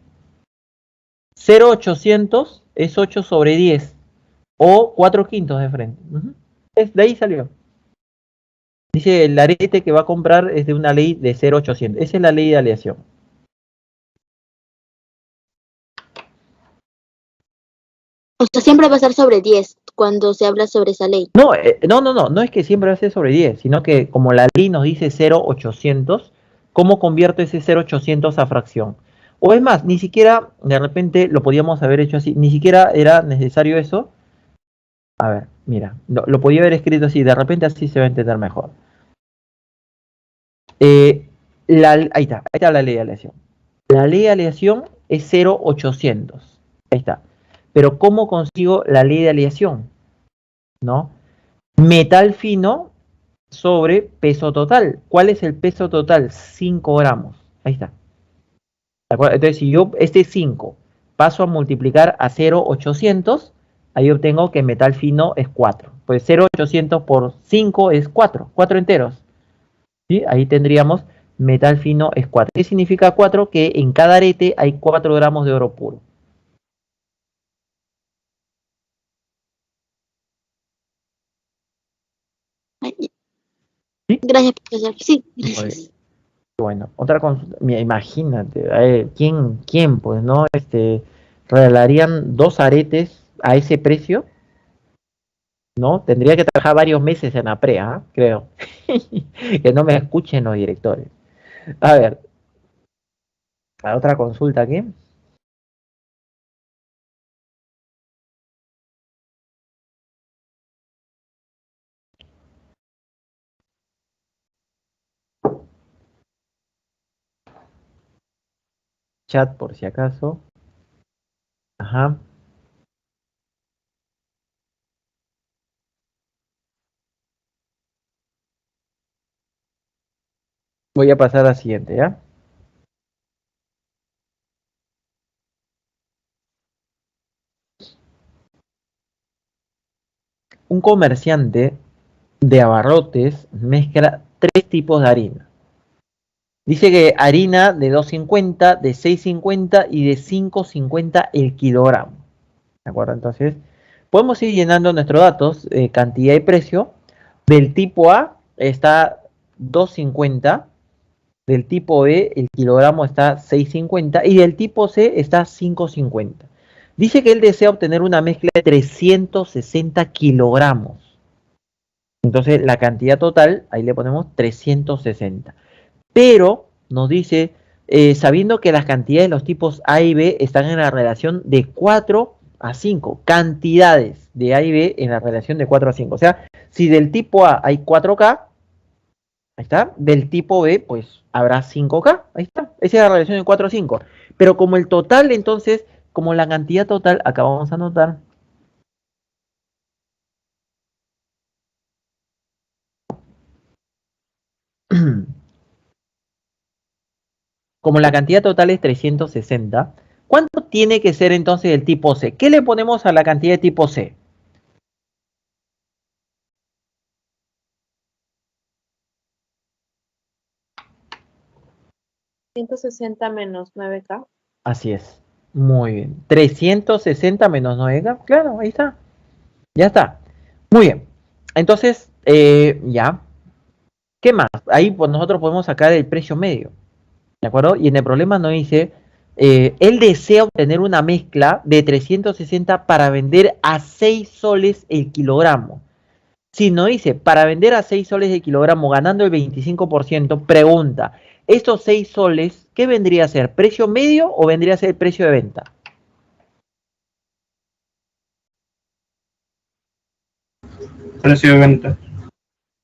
0,800 es 8 sobre 10. O 4 quintos de frente. De ahí salió. Dice el arete que va a comprar es de una ley de 0,800. Esa es la ley de aleación. O sea, siempre va a ser sobre 10 cuando se habla sobre esa ley. No, no es que siempre va a ser sobre 10, sino que como la ley nos dice 0,800, ¿cómo convierto ese 0,800 a fracción? O es más, ni siquiera, de repente lo podíamos haber hecho así, ni siquiera era necesario eso. A ver, mira, lo podía haber escrito así, de repente así se va a entender mejor. Ahí está la ley de aleación. La ley de aleación es 0,800. Ahí está. Pero ¿cómo consigo la ley de aleación? ¿No? Metal fino sobre peso total. ¿Cuál es el peso total? 5 gramos. Ahí está. ¿De acuerdo? Entonces, si yo este 5 paso a multiplicar a 0,800, ahí obtengo que metal fino es 4. Pues 0,800 por 5 es 4. 4 enteros. ¿Sí? Ahí tendríamos metal fino es 4. ¿Qué significa 4? Que en cada arete hay 4 gramos de oro puro. Ay, ¿Sí? gracias, profesor. Sí, Muy gracias. bien. Bueno, otra consulta. Mira, imagínate, a ver, ¿quién, pues, no? Regalarían 2 aretes a ese precio, ¿no? Tendría que trabajar varios meses en la PREA, creo. Que no me escuchen los directores. A ver, a otra consulta aquí. Chat por si acaso. Ajá. Voy a pasar a la siguiente, ¿ya? Un comerciante de abarrotes mezcla 3 tipos de harina. Dice que harina de 2,50, de 6,50 y de 5,50 el kilogramo. ¿De acuerdo? Entonces, podemos ir llenando nuestros datos, cantidad y precio. Del tipo A está 2,50. Del tipo B el kilogramo está 6,50 y del tipo C está 5,50. Dice que él desea obtener una mezcla de 360 kilogramos. Entonces la cantidad total, ahí le ponemos 360. Pero nos dice, sabiendo que las cantidades de los tipos A y B están en la relación de 4 a 5. Cantidades de A y B en la relación de 4 a 5. O sea, si del tipo A hay 4K, ahí está. Del tipo B, pues habrá 5K. Ahí está. Esa es la relación de 4 a 5. Pero como el total, entonces, como la cantidad total, acá vamos a anotar. Como la cantidad total es 360, ¿cuánto tiene que ser entonces el tipo C? ¿Qué le ponemos a la cantidad de tipo C? 160 menos 9K. Así es. Muy bien. 360 menos 9K. Claro, ahí está. Ya está. Muy bien. Entonces, ya. ¿Qué más? Ahí pues nosotros podemos sacar el precio medio. ¿De acuerdo? Y en el problema nos dice, él desea obtener una mezcla de 360 para vender a 6 soles el kilogramo. Si nos dice, para vender a 6 soles el kilogramo ganando el 25%, pregunta, ¿estos 6 soles qué vendría a ser? ¿Precio medio o vendría a ser el precio de venta? Precio de venta.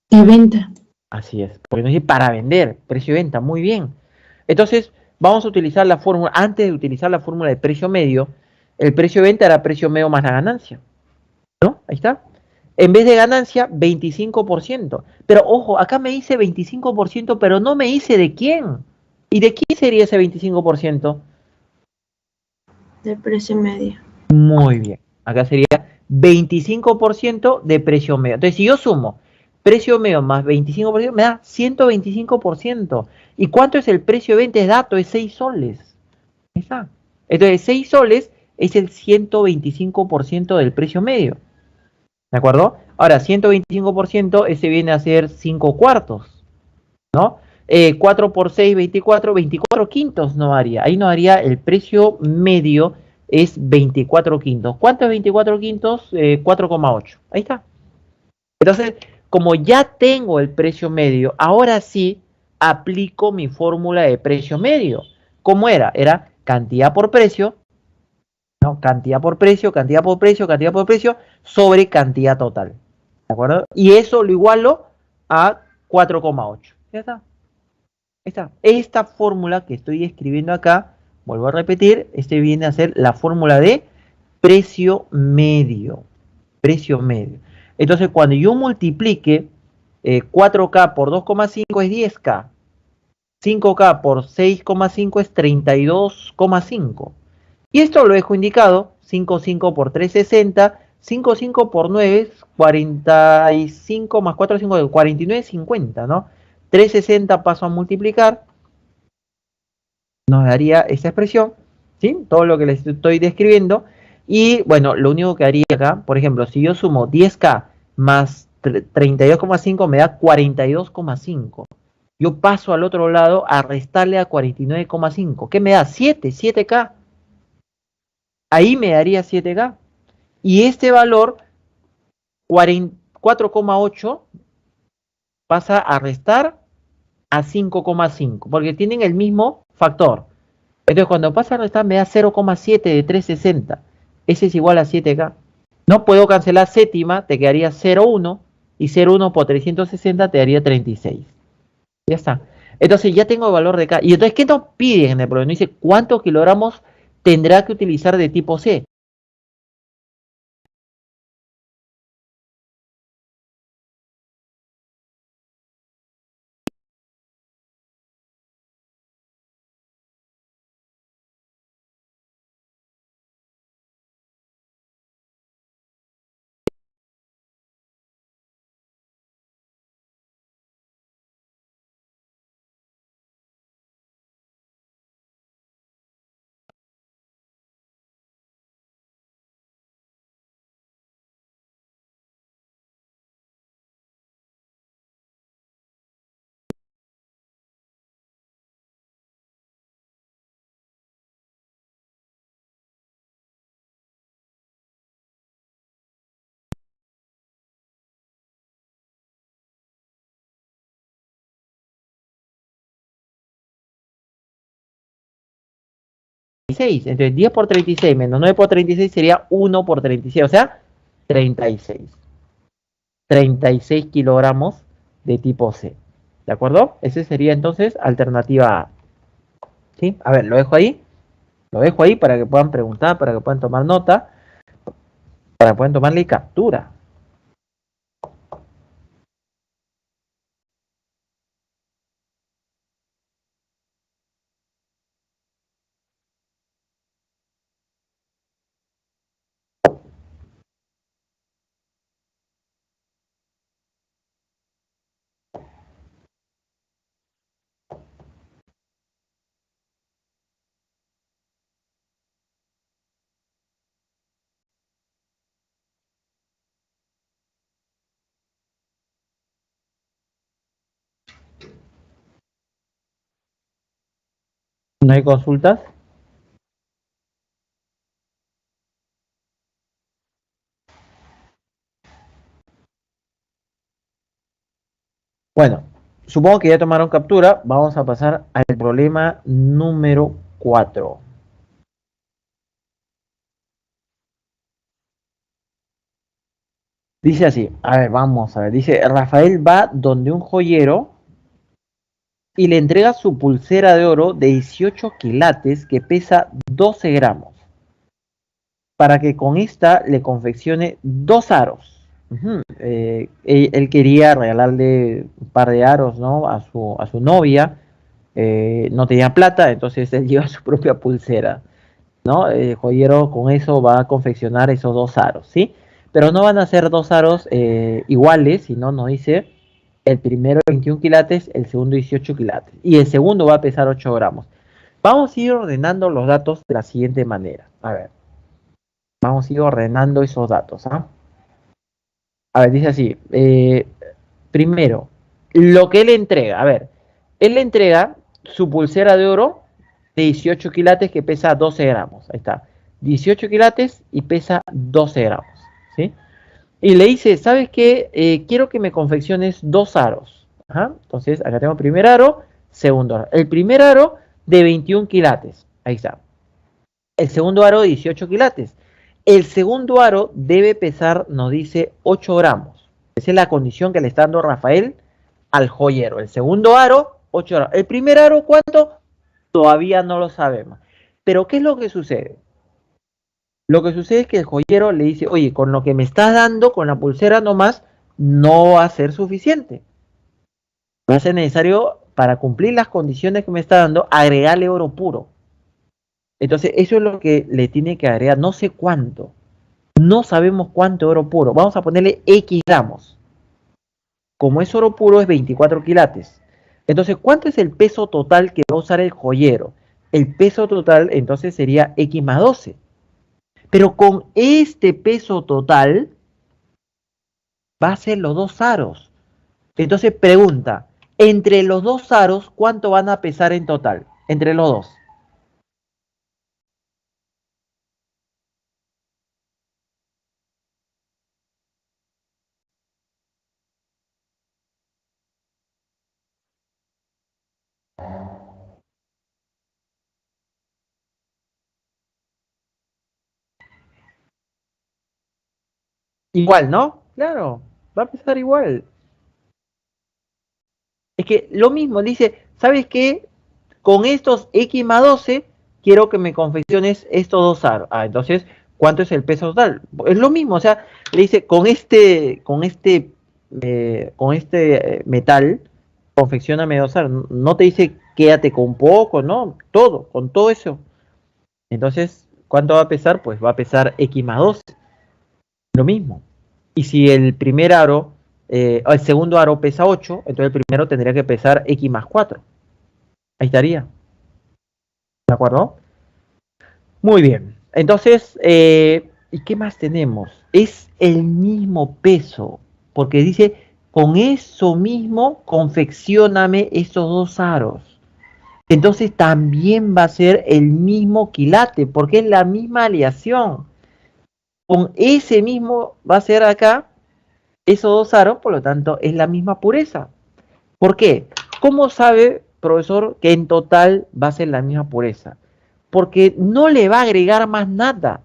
De venta. Así es, porque nos dice para vender, precio de venta, muy bien. Entonces, vamos a utilizar la fórmula, antes de utilizar la fórmula de precio medio, el precio de venta era precio medio más la ganancia, ¿no? Ahí está. En vez de ganancia, 25%. Pero ojo, acá me dice 25%, pero no me dice de quién. ¿Y de quién sería ese 25%? Del precio medio. Muy bien. Acá sería 25% de precio medio. Entonces, si yo sumo precio medio más 25%, me da 125%. ¿Y cuánto es el precio de venta? Es dato, es 6 soles. Ahí está. Entonces, 6 soles es el 125% del precio medio. ¿De acuerdo? Ahora, 125%, ese viene a ser 5 cuartos, ¿no? 4 por 6, 24, 24 quintos no haría. Ahí no haría el precio medio, es 24 quintos. ¿Cuánto es 24 quintos? 4,8. Ahí está. Entonces, como ya tengo el precio medio, ahora sí aplico mi fórmula de precio medio. ¿Cómo era? Era cantidad por precio, ¿no? Cantidad por precio, cantidad por precio, cantidad por precio, sobre cantidad total. ¿De acuerdo? Y eso lo igualo a 4,8. Ya está. Esta fórmula que estoy escribiendo acá, vuelvo a repetir, este viene a ser la fórmula de precio medio. Precio medio. Entonces, cuando yo multiplique 4K por 2,5 es 10K. 5K por 6,5 es 32,5. Y esto lo dejo indicado, 5,5 por 3, 60, 5,5 por 9 es 45 más 4, 5, 49, 50, ¿no? 360 paso a multiplicar, nos daría esta expresión, ¿sí? Todo lo que les estoy describiendo. Y bueno, lo único que haría acá, por ejemplo, si yo sumo 10K más 32,5 me da 42,5. Yo paso al otro lado a restarle a 49,5. ¿Qué me da? 7K. Ahí me daría 7K. Y este valor, 4,8, pasa a restar a 5,5, porque tienen el mismo factor. Entonces cuando pasa a restar me da 0,7 de 360. Ese es igual a 7K. No puedo cancelar séptima, te quedaría 0,1, y 0,1 por 360 te daría 36. Ya está. Entonces ya tengo el valor de K. Y entonces, ¿qué nos piden en el problema? Dice, ¿cuántos kilogramos tendrá que utilizar de tipo C? Entonces 10 por 36 menos 9 por 36 sería 1 por 36, o sea, 36. 36 kilogramos de tipo C. ¿De acuerdo? Ese sería entonces alternativa A. ¿Sí? A ver, lo dejo ahí. Lo dejo ahí para que puedan preguntar, para que puedan tomar nota, para que puedan tomarle captura. ¿No hay consultas? Bueno, supongo que ya tomaron captura. Vamos a pasar al problema número 4. Dice así, a ver, vamos a ver. Dice, Rafael va donde un joyero y le entrega su pulsera de oro de 18 quilates que pesa 12 gramos, para que con esta le confeccione 2 aros. Él quería regalarle un par de aros, ¿no? A su novia. No tenía plata, entonces él lleva su propia pulsera, ¿no? El joyero con eso va a confeccionar esos 2 aros, ¿sí? Pero no van a ser 2 aros iguales, sino nos dice el primero 21 quilates, el segundo 18 quilates. Y el segundo va a pesar 8 gramos. Vamos a ir ordenando los datos de la siguiente manera. A ver. Vamos a ir ordenando esos datos, ¿ah? A ver, dice así. Primero, lo que él entrega. A ver, él le entrega su pulsera de oro de 18 quilates que pesa 12 gramos. Ahí está. 18 quilates y pesa 12 gramos. ¿Sí? Y le dice, ¿sabes qué? Quiero que me confecciones 2 aros. Ajá. Entonces, acá tengo primer aro, segundo aro. El primer aro de 21 quilates. Ahí está. El segundo aro de 18 quilates. El segundo aro debe pesar, nos dice, 8 gramos. Esa es la condición que le está dando Rafael al joyero. El segundo aro, 8 gramos. El primer aro, ¿cuánto? Todavía no lo sabemos. Pero, ¿qué es lo que sucede? Lo que sucede es que el joyero le dice, oye, con lo que me estás dando, con la pulsera nomás, no va a ser suficiente. Va a ser necesario, para cumplir las condiciones que me está dando, agregarle oro puro. Entonces, eso es lo que le tiene que agregar, no sé cuánto. No sabemos cuánto oro puro. Vamos a ponerle X gramos. Como es oro puro, es 24 quilates. Entonces, ¿cuánto es el peso total que va a usar el joyero? El peso total entonces sería X más 12. Pero con este peso total va a ser los dos aros. Entonces pregunta, entre los dos aros, ¿cuánto van a pesar en total? Entre los dos. Igual, ¿no? Claro, va a pesar igual. Es que lo mismo, dice, ¿sabes qué? Con estos X más 12, quiero que me confecciones estos dos aros. Ah, entonces, ¿cuánto es el peso total? Es lo mismo, o sea, le dice, con este metal, confeccioname dos aros. No te dice, quédate con poco, no, todo, con todo eso. Entonces, ¿cuánto va a pesar? Pues va a pesar X más 12. Lo mismo. Y si el primer aro, el segundo aro pesa 8, entonces el primero tendría que pesar X más 4. Ahí estaría. ¿De acuerdo? Muy bien. Entonces, ¿y qué más tenemos? Es el mismo peso, porque dice, con eso mismo, confeccióname estos dos aros. Entonces también va a ser el mismo quilate, porque es la misma aleación. Con ese mismo va a ser acá esos dos aros, por lo tanto, es la misma pureza. ¿Por qué? ¿Cómo sabe, profesor, que en total va a ser la misma pureza? Porque no le va a agregar más nada.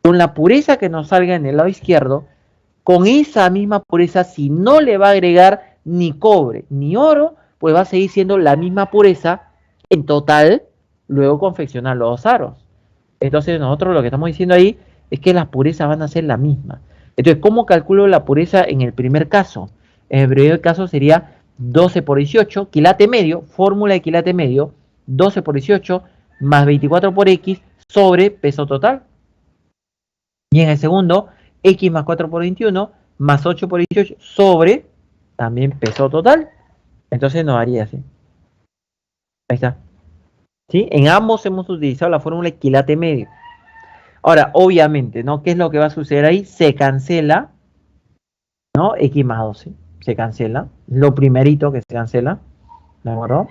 Con la pureza que nos salga en el lado izquierdo, con esa misma pureza, si no le va a agregar ni cobre ni oro, pues va a seguir siendo la misma pureza en total, luego confeccionar los dos aros. Entonces nosotros lo que estamos diciendo ahí es que las purezas van a ser la misma. Entonces, ¿cómo calculo la pureza en el primer caso? En el primer caso sería 12 por 18, quilate medio, fórmula de quilate medio, 12 por 18 más 24 por X sobre peso total. Y en el segundo, X más 4 por 21 más 8 por 18 sobre también peso total. Entonces nos haría así. Ahí está. ¿Sí? En ambos hemos utilizado la fórmula de quilate medio. Ahora, obviamente, ¿no? ¿Qué es lo que va a suceder ahí? Se cancela, ¿no? X más 12. Se cancela. Lo primerito que se cancela. ¿De acuerdo?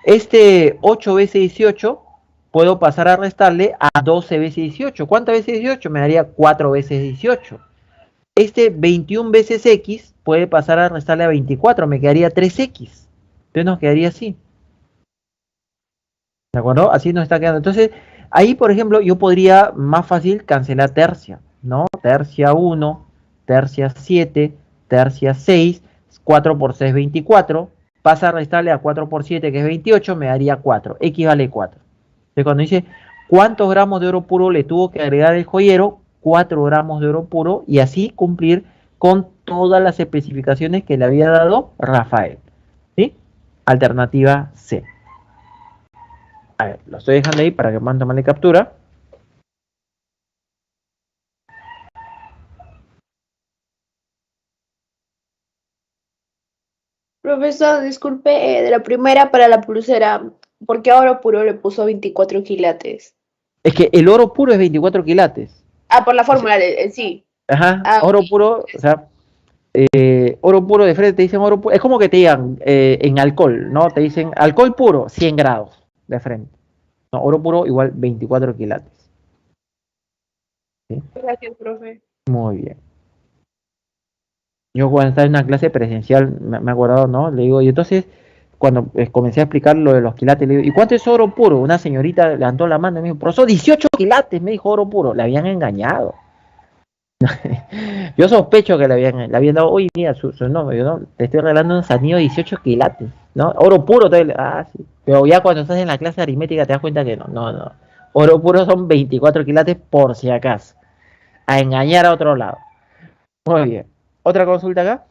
Este 8 veces 18 puedo pasar a restarle a 12 veces 18. ¿Cuántas veces 18? Me daría 4 veces 18. Este 21 veces X puede pasar a restarle a 24. Me quedaría 3X. Entonces nos quedaría así. ¿De acuerdo? Así nos está quedando. Entonces, ahí, por ejemplo, yo podría más fácil cancelar tercia, ¿no? Tercia 1, tercia 7, tercia 6, 4 por 6, 24. Pasa a restarle a 4 por 7, que es 28, me daría 4. X vale 4. Entonces, cuando dice, ¿cuántos gramos de oro puro le tuvo que agregar el joyero? 4 gramos de oro puro, y así cumplir con todas las especificaciones que le había dado Rafael. ¿Sí? Alternativa C. A ver, lo estoy dejando ahí para que puedan tomarle captura. Profesor, disculpe, de la primera para la pulsera, ¿por qué oro puro le puso 24 quilates? Es que el oro puro es 24 quilates. Ah, por la fórmula en sí. Ajá, Ah, oro ok. puro, o sea, oro puro de frente te dicen oro puro. Es como que te digan en alcohol, ¿no? Te dicen alcohol puro, 100 grados de frente. No, oro puro igual 24 quilates. ¿Sí? Gracias, profe. Muy bien. Yo cuando estaba en una clase presencial, me he acordado, ¿no? Le digo, y entonces, cuando comencé a explicar lo de los quilates, le digo, ¿y cuánto es oro puro? Una señorita levantó la mano y me dijo, profesor, 18 quilates, me dijo oro puro. Le habían engañado. Yo sospecho que le habían dado, oye, mira, su nombre, ¿no? Te estoy regalando un anillo de 18 quilates, ¿no? Oro puro, sí. Pero ya cuando estás en la clase de aritmética te das cuenta que no. Oro puro son 24 quilates por si acaso. A engañar a otro lado. Muy bien. ¿Otra consulta acá?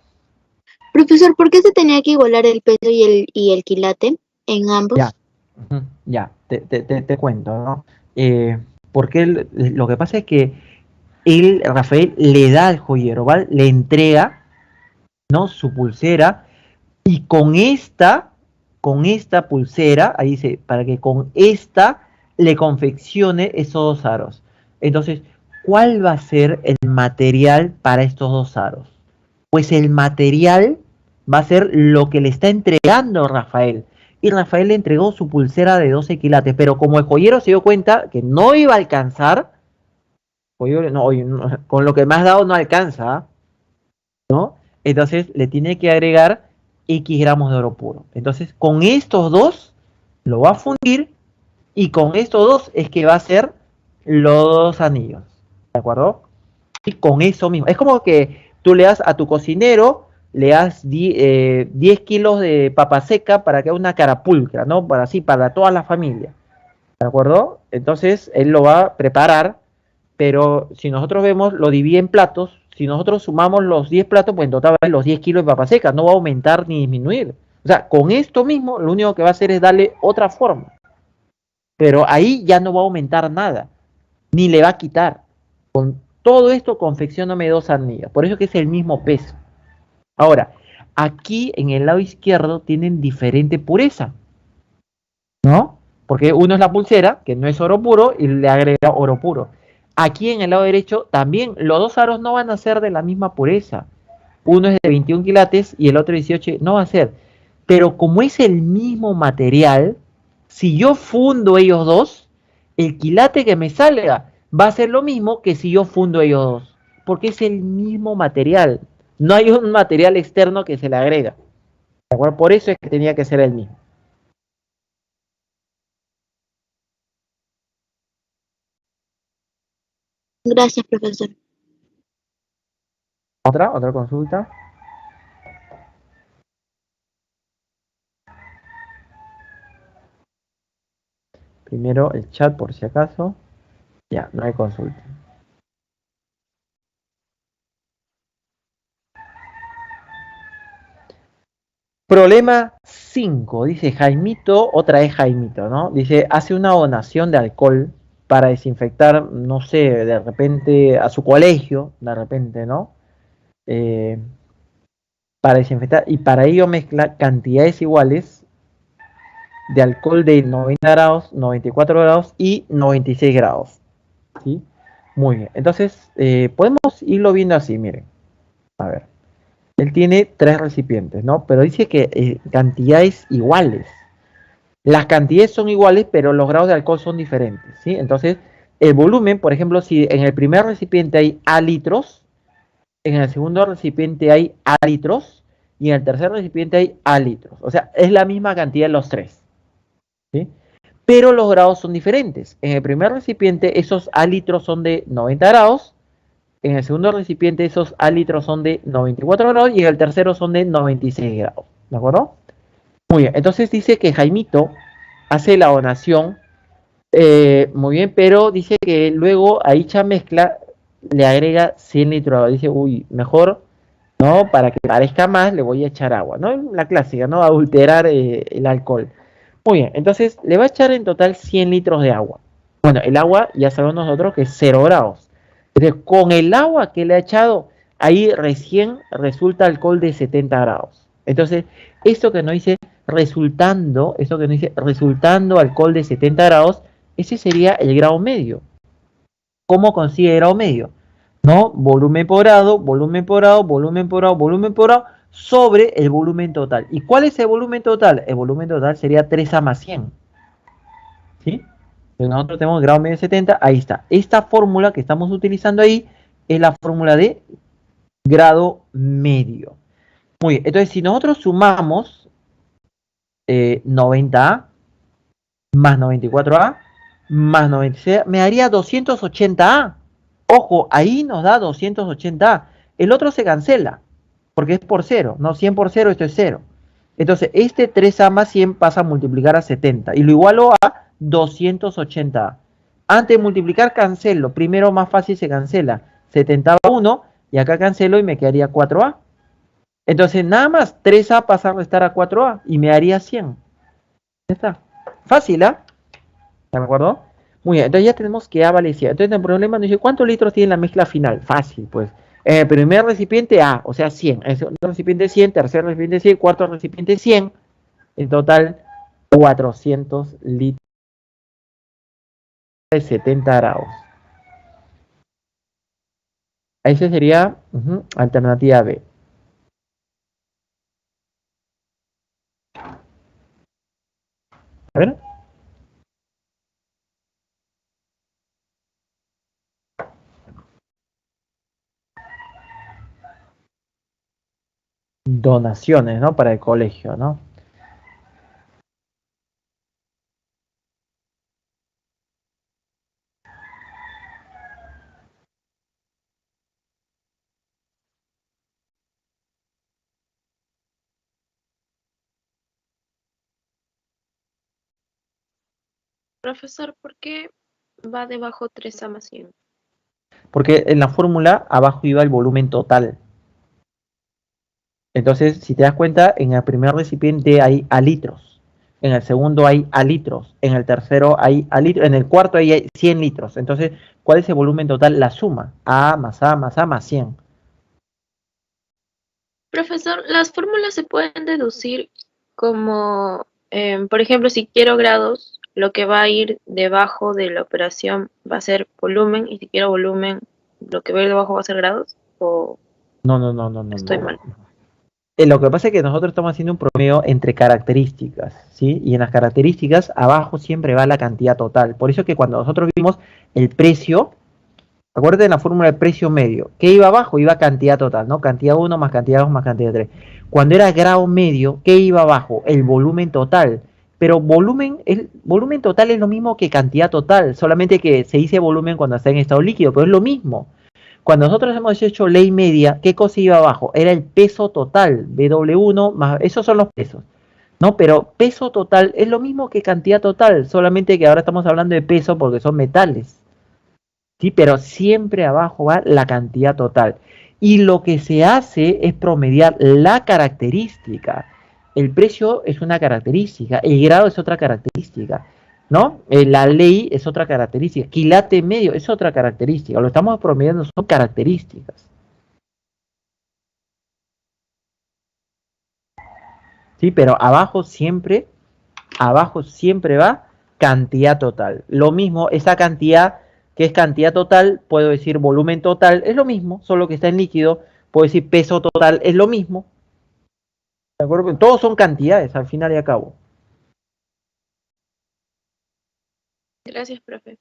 Profesor, ¿por qué se tenía que igualar el peso y el quilate en ambos? Ya. Ya, te cuento, ¿no? Porque lo que pasa es que Rafael, le da al joyero, ¿vale? Le entrega, ¿no? Su pulsera, y con esta con esta pulsera, ahí dice, para que con esta le confeccione esos dos aros. Entonces, ¿cuál va a ser el material para estos dos aros? Pues el material va a ser lo que le está entregando Rafael. Y Rafael le entregó su pulsera de 12 quilates, pero como el joyero se dio cuenta que no iba a alcanzar, con lo que me has dado no alcanza, ¿no? Entonces le tiene que agregar X gramos de oro puro. Entonces con estos dos lo va a fundir y con estos dos es que va a hacer los dos anillos, ¿de acuerdo? Y con eso mismo, es como que tú le das a tu cocinero, le das 10 kilos de papa seca para que haga una carapulcra, ¿no? Para toda la familia, ¿de acuerdo? Entonces él lo va a preparar, pero si nosotros vemos, lo divide en platos. Si nosotros sumamos los 10 platos, pues en total los 10 kilos de papa seca, no va a aumentar ni disminuir. O sea, con esto mismo, lo único que va a hacer es darle otra forma. Pero ahí ya no va a aumentar nada, ni le va a quitar. Con todo esto confeccióname dos anillos, por eso que es el mismo peso. Ahora, aquí en el lado izquierdo tienen diferente pureza, ¿no? Porque uno es la pulsera, que no es oro puro, y le agrega oro puro. Aquí en el lado derecho también los dos aros no van a ser de la misma pureza. Uno es de 21 quilates y el otro 18, no va a ser. Pero como es el mismo material, si yo fundo ellos dos, el quilate que me salga va a ser lo mismo que si yo fundo ellos dos. Porque es el mismo material. No hay un material externo que se le agrega. ¿De acuerdo? Por eso es que tenía que ser el mismo. Gracias, profesor. ¿Otra consulta? Primero el chat por si acaso. Ya, no hay consulta. Problema 5, dice Jaimito, otra vez Jaimito, ¿no? Dice, hace una donación de alcohol para desinfectar, no sé, de repente a su colegio, de repente, ¿no? Para desinfectar, y para ello mezcla cantidades iguales de alcohol de 90 grados, 94 grados y 96 grados, ¿sí? Muy bien, entonces podemos irlo viendo así, miren, a ver. Él tiene 3 recipientes, ¿no? Pero dice que cantidades iguales. Las cantidades son iguales, pero los grados de alcohol son diferentes, ¿sí? Entonces, el volumen, por ejemplo, si en el primer recipiente hay A litros, en el segundo recipiente hay A litros, y en el tercer recipiente hay A litros. O sea, es la misma cantidad en los 3, ¿sí? Pero los grados son diferentes. En el primer recipiente, esos A litros son de 90 grados, en el segundo recipiente esos A litros son de 94 grados y en el tercero son de 96 grados. ¿De acuerdo? Muy bien. Entonces dice que Jaimito hace la donación. Muy bien, pero dice que luego a dicha mezcla le agrega 100 litros de agua. Dice, uy, mejor, ¿no? Para que parezca más, le voy a echar agua, ¿no? La clásica, ¿no? Adulterar el alcohol. Muy bien. Entonces le va a echar en total 100 litros de agua. Bueno, el agua ya sabemos nosotros que es 0 grados. Entonces, con el agua que le ha echado, ahí recién resulta alcohol de 70 grados. Entonces, esto que nos dice resultando alcohol de 70 grados, ese sería el grado medio. ¿Cómo consigue el grado medio? ¿No? Volumen por grado, volumen por grado, volumen por grado, volumen por grado, sobre el volumen total. ¿Y cuál es el volumen total? El volumen total sería 3A más 100. ¿Sí? Nosotros tenemos grado medio de 70, ahí está. Esta fórmula que estamos utilizando ahí es la fórmula de grado medio. Muy bien, entonces si nosotros sumamos 90A más 94A más 96A, me daría 280A. Ojo, ahí nos da 280A. El otro se cancela, porque es por 0, ¿no? 100 por 0, esto es 0. Entonces, este 3A más 100 pasa a multiplicar a 70 y lo igualo a 280A. Antes de multiplicar, cancelo. Primero más fácil se cancela. 70 a 1 y acá cancelo y me quedaría 4A. Entonces, nada más 3A pasa a restar a 4A y me daría 100. Ya está. Fácil, ¿ah? ¿De acuerdo? Muy bien, entonces ya tenemos que A vale 100. Entonces el problema nos dice, ¿cuántos litros tiene la mezcla final? Fácil, pues. En el primer recipiente A, o sea 100. En el segundo recipiente 100, tercer recipiente 100, cuarto recipiente 100. En total, 400 litros de 70 grados. Esa sería alternativa B. A ver. Donaciones, ¿no? Para el colegio, ¿no? Profesor, ¿por qué va debajo 3A más 100? Porque en la fórmula abajo iba el volumen total. Entonces, si te das cuenta, en el primer recipiente hay a litros, en el segundo hay a litros, en el tercero hay a litros, en el cuarto hay 100 litros. Entonces, ¿cuál es el volumen total? La suma, A más A más A más 100. Profesor, las fórmulas se pueden deducir como, por ejemplo, si quiero grados, lo que va a ir debajo de la operación va a ser volumen, y si quiero volumen, lo que va a ir debajo va a ser grados, o No. estoy mal. Lo que pasa es que nosotros estamos haciendo un promedio entre características, ¿sí? Y en las características abajo siempre va la cantidad total. Por eso es que cuando nosotros vimos el precio, acuérdate de la fórmula del precio medio, ¿qué iba abajo? Iba cantidad total, ¿no? Cantidad 1 más cantidad 2 más cantidad 3. Cuando era grado medio, ¿qué iba abajo? El volumen total. Pero el volumen total es lo mismo que cantidad total, solamente que se dice volumen cuando está en estado líquido, pero es lo mismo. Cuando nosotros hemos hecho ley media, ¿qué cosa iba abajo? Era el peso total, BW1 más, esos son los pesos, ¿no? Pero peso total es lo mismo que cantidad total, solamente que ahora estamos hablando de peso porque son metales, ¿sí? Pero siempre abajo va la cantidad total. Y lo que se hace es promediar la característica. El precio es una característica, el grado es otra característica, ¿no? La ley es otra característica, quilate medio es otra característica, lo estamos promediando, son características. ¿Sí? Pero abajo siempre va cantidad total. Lo mismo, esa cantidad que es cantidad total, puedo decir volumen total, es lo mismo, solo que está en líquido, puedo decir peso total, es lo mismo. ¿De acuerdo? Todos son cantidades, al final y al cabo. Gracias, profe.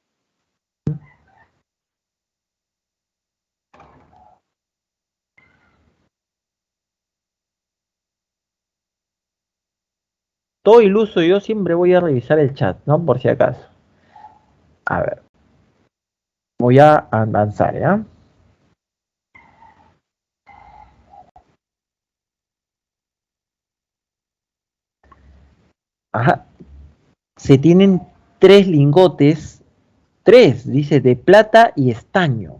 Todo iluso, yo siempre voy a revisar el chat, ¿no? Por si acaso. A ver. Voy a avanzar, ¿ya? Ajá. Se tienen 3 lingotes, 3, dice, de plata y estaño.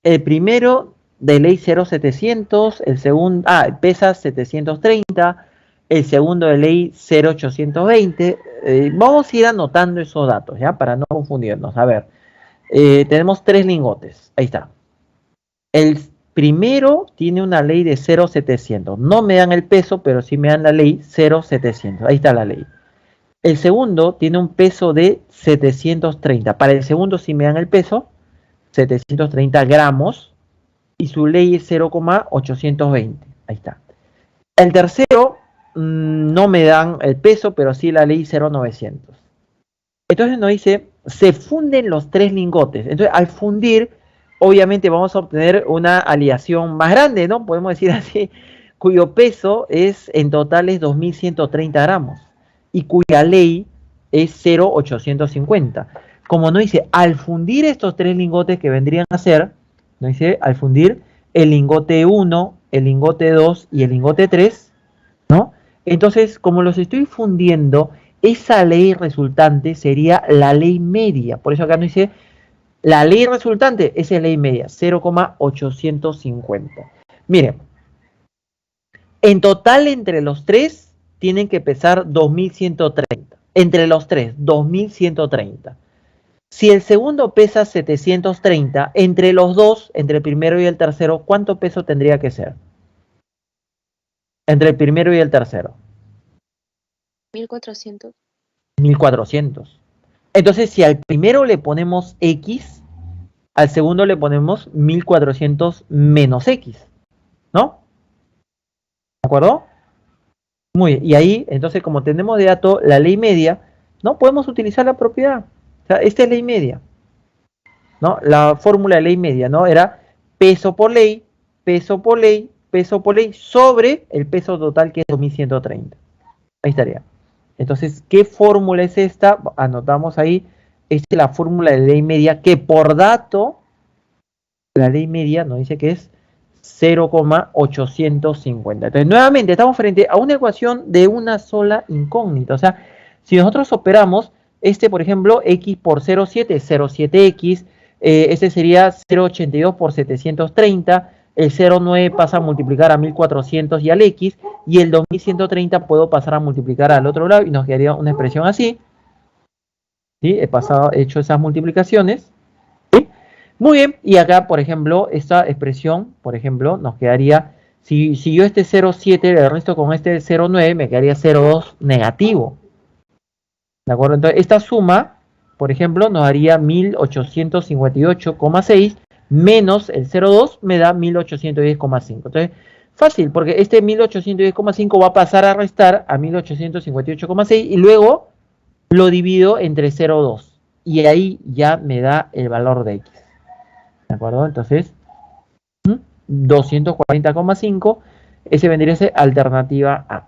El primero de ley 0,700, el segundo, pesa 730, el segundo de ley 0,820. Vamos a ir anotando esos datos, ¿ya? Para no confundirnos. A ver, tenemos 3 lingotes, ahí está. El primero tiene una ley de 0,700. No me dan el peso, pero sí me dan la ley 0,700. Ahí está la ley. El segundo tiene un peso de 730. Para el segundo sí me dan el peso, 730 gramos, y su ley es 0,820. Ahí está. El tercero no me dan el peso, pero sí la ley 0,900. Entonces nos dice, se funden los 3 lingotes. Entonces al fundir, obviamente vamos a obtener una aleación más grande, ¿no? Podemos decir así, cuyo peso es en total es 2130 gramos y cuya ley es 0,850. Como nos dice, al fundir estos 3 lingotes que vendrían a ser, nos dice, al fundir el lingote 1, el lingote 2 y el lingote 3, ¿no? Entonces, como los estoy fundiendo, esa ley resultante sería la ley media. Por eso acá nos dice, la ley resultante es la ley media, 0,850. Miren, en total entre los 3 tienen que pesar 2130. Entre los 3, 2130. Si el segundo pesa 730, entre los dos, entre el primero y el tercero, ¿cuánto peso tendría que ser? Entre el primero y el tercero. 1400. 1400. Entonces, si al primero le ponemos X, al segundo le ponemos 1400 menos X, ¿no? ¿De acuerdo? Muy bien. Y ahí, entonces, como tenemos de dato la ley media, ¿no? Podemos utilizar la propiedad. O sea, esta es ley media, ¿no? La fórmula de ley media, ¿no? Era peso por ley, peso por ley, peso por ley, sobre el peso total que es 2130. Ahí estaría. Entonces, ¿qué fórmula es esta? Anotamos ahí. Esta es la fórmula de ley media que por dato, la ley media nos dice que es 0,850. Entonces, nuevamente, estamos frente a una ecuación de una sola incógnita. O sea, si nosotros operamos, por ejemplo, x por 0,7 es 0,7x, este sería 0,82 por 730, el 0,9 pasa a multiplicar a 1400 y al x, y el 2130 puedo pasar a multiplicar al otro lado y nos quedaría una expresión así. ¿Sí? He hecho esas multiplicaciones. ¿Sí? Muy bien, y acá, por ejemplo, esta expresión, por ejemplo, nos quedaría, si yo este 0,7 le resto con este 0,9, me quedaría 0,2 negativo. ¿De acuerdo? Entonces, esta suma, por ejemplo, nos daría 1858,6 menos el 0,2 me da 1810,5. Entonces, fácil, porque este 1810,5 va a pasar a restar a 1858,6 y luego lo divido entre 0,2. Y ahí ya me da el valor de x. ¿De acuerdo? Entonces, 240,5, ese vendría a ser alternativa A.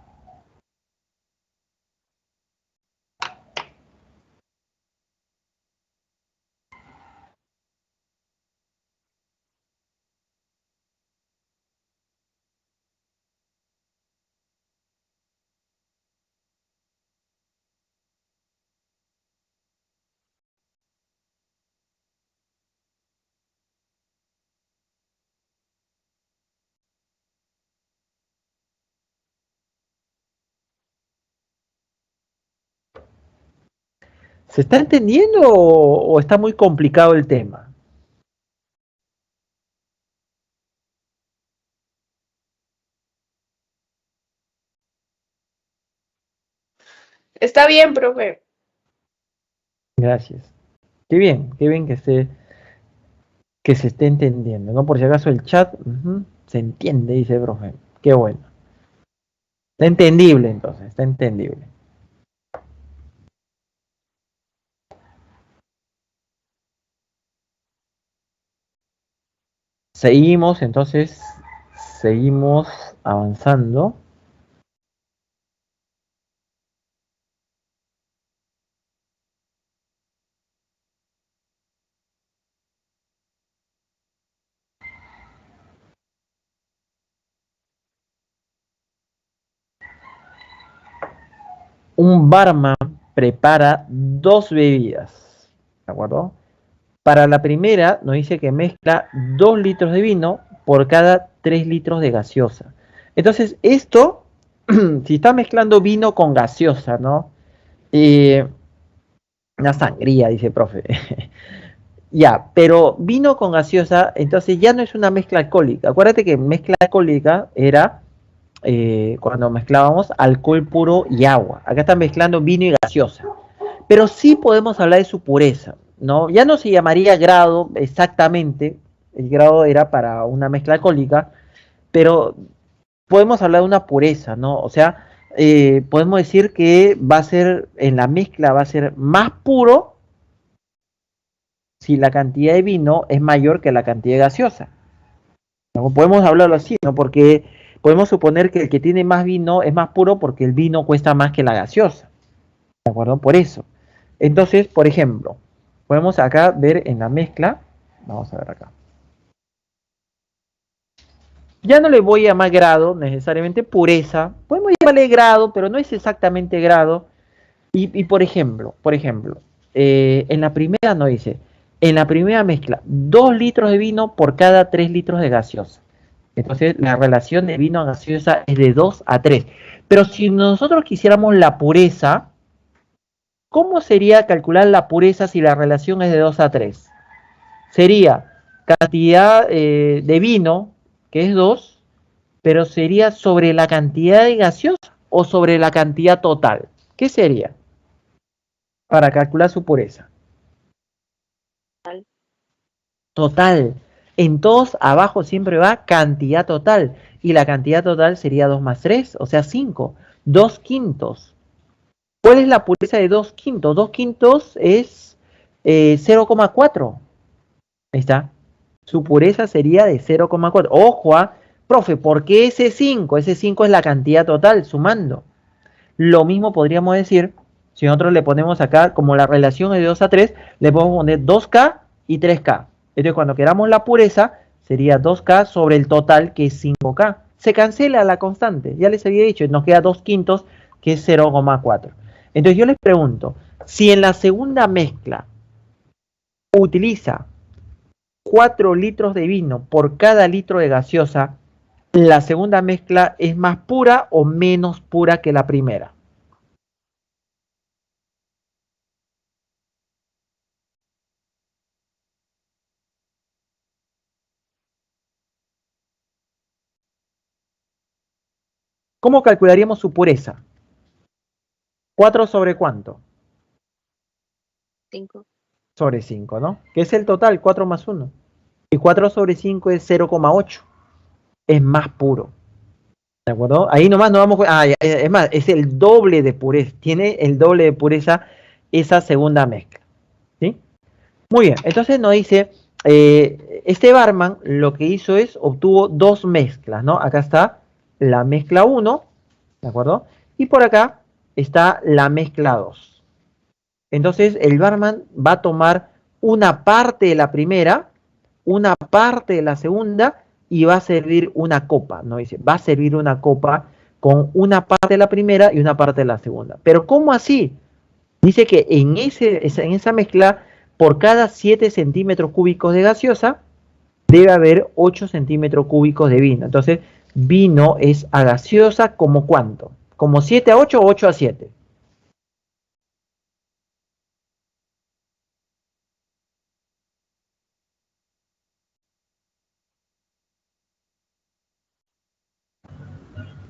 ¿Se está entendiendo o está muy complicado el tema? Está bien, profe. Gracias. Qué bien que se esté entendiendo, ¿no? Por si acaso el chat se entiende, dice el profe. Qué bueno. Está entendible entonces, está entendible. Seguimos, entonces, seguimos avanzando. Un barman prepara 2 bebidas, ¿de acuerdo? Para la primera nos dice que mezcla 2 litros de vino por cada 3 litros de gaseosa. Entonces, esto, si está mezclando vino con gaseosa, ¿no? Una sangría, dice el profe. Ya, pero vino con gaseosa, entonces ya no es una mezcla alcohólica. Acuérdate que mezcla alcohólica era cuando mezclábamos alcohol puro y agua. Acá están mezclando vino y gaseosa. Pero sí podemos hablar de su pureza, ¿no? Ya no se llamaría grado exactamente, el grado era para una mezcla alcohólica, pero podemos hablar de una pureza, ¿no? O sea, podemos decir que va a ser, en la mezcla va a ser más puro si la cantidad de vino es mayor que la cantidad de gaseosa. ¿No? Podemos hablarlo así, ¿no? Porque podemos suponer que el que tiene más vino es más puro porque el vino cuesta más que la gaseosa. ¿De acuerdo? Por eso. Entonces, por ejemplo, podemos acá ver en la mezcla, vamos a ver acá. Ya no le voy a llamar grado, necesariamente pureza. Podemos llamarle grado, pero no es exactamente grado. Y por ejemplo, en la primera no dice, en la primera mezcla, 2 litros de vino por cada 3 litros de gaseosa. Entonces, la relación de vino a gaseosa es de 2 a 3. Pero si nosotros quisiéramos la pureza, ¿cómo sería calcular la pureza si la relación es de 2 a 3? Sería cantidad de vino, que es 2, pero sería sobre la cantidad de gaseosa o sobre la cantidad total. ¿Qué sería? Para calcular su pureza. Total. En todos abajo siempre va cantidad total. Y la cantidad total sería 2 más 3, o sea 5. 2 quintos. ¿Cuál es la pureza de 2 quintos? 2 quintos es 0,4. Ahí está. Su pureza sería de 0,4. Ojo, profe, ¿por qué ese 5? Ese 5 es la cantidad total, sumando. Lo mismo podríamos decir, si nosotros le ponemos acá, como la relación es de 2 a 3, le podemos poner 2K y 3K. Entonces, cuando queramos la pureza, sería 2K sobre el total, que es 5K. Se cancela la constante, ya les había dicho, nos queda 2 quintos, que es 0,4. Entonces, yo les pregunto, si en la segunda mezcla utiliza 4 litros de vino por cada litro de gaseosa, ¿la segunda mezcla es más pura o menos pura que la primera? ¿Cómo calcularíamos su pureza? 4 sobre ¿cuánto? 5. Sobre 5, ¿no? Que es el total, 4 más 1. Y 4 sobre 5 es 0,8. Es más puro. ¿De acuerdo? Ahí nomás nos vamos... es más, es el doble de pureza. Tiene el doble de pureza esa segunda mezcla. ¿Sí? Muy bien. Entonces nos dice... este barman lo que hizo es... obtuvo 2 mezclas, ¿no? Acá está la mezcla 1. ¿De acuerdo? Y por acá está la mezcla 2. Entonces el barman va a tomar una parte de la primera, una parte de la segunda y va a servir una copa, ¿no? Dice, va a servir una copa con una parte de la primera y una parte de la segunda. Pero ¿cómo así? Dice que en esa mezcla, por cada 7 centímetros cúbicos de gaseosa, debe haber 8 centímetros cúbicos de vino. Entonces, vino es a gaseosa como ¿cuánto? ¿Como 7 a 8 o 8 a 7?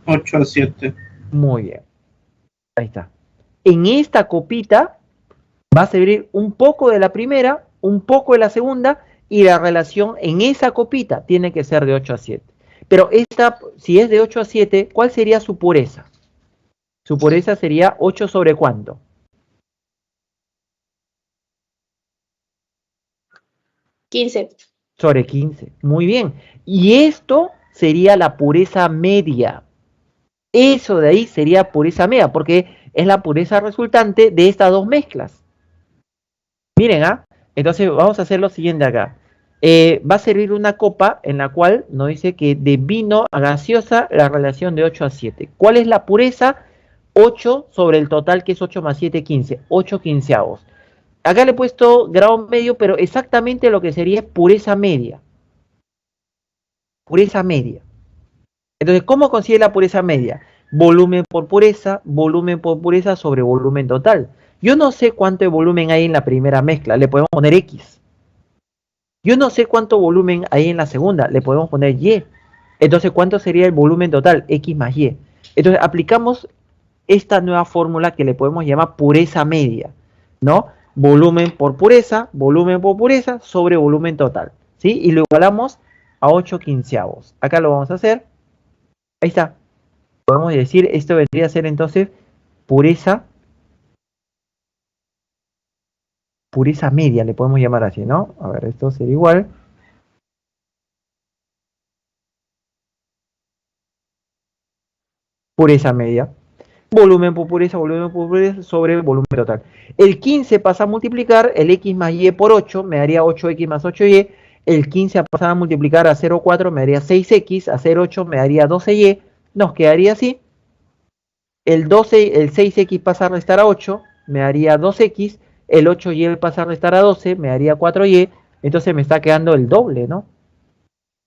Ocho a 7. Muy bien. Ahí está. En esta copita va a servir un poco de la primera, un poco de la segunda, y la relación en esa copita tiene que ser de 8 a 7. Pero esta, si es de 8 a 7, ¿cuál sería su pureza? Su pureza sería 8 sobre ¿cuánto? 15. Sobre 15. Muy bien. Y esto sería la pureza media. Eso de ahí sería pureza media, porque es la pureza resultante de estas dos mezclas. Miren, entonces vamos a hacer lo siguiente acá. Va a servir una copa en la cual nos dice que de vino a gaseosa la relación de 8 a 7. ¿Cuál es la pureza? 8 sobre el total, que es 8 más 7, 15. 8 quinceavos. Acá le he puesto grado medio, pero exactamente lo que sería pureza media. Pureza media. Entonces, ¿cómo consigue la pureza media? Volumen por pureza sobre volumen total. Yo no sé cuánto de volumen hay en la primera mezcla, le podemos poner X. Yo no sé cuánto volumen hay en la segunda, le podemos poner Y. Entonces, ¿cuánto sería el volumen total? X más Y. Entonces, aplicamos esta nueva fórmula que le podemos llamar pureza media, ¿no? Volumen por pureza sobre volumen total, ¿sí? Y lo igualamos a 8 quinceavos. Acá lo vamos a hacer. Ahí está. Podemos decir, esto vendría a ser entonces pureza media, le podemos llamar así, ¿no? A ver, esto sería igual. Pureza media. Volumen por pureza sobre volumen total. El 15 pasa a multiplicar el X más Y por 8, me daría 8X más 8Y. El 15 pasa a multiplicar a 0,4, me daría 6X, a 0,8 me daría 12Y. Nos quedaría así. El 6X pasa a restar a 8, me daría 2X. El 8Y pasa a restar a 12, me daría 4Y. Entonces me está quedando el doble, ¿no?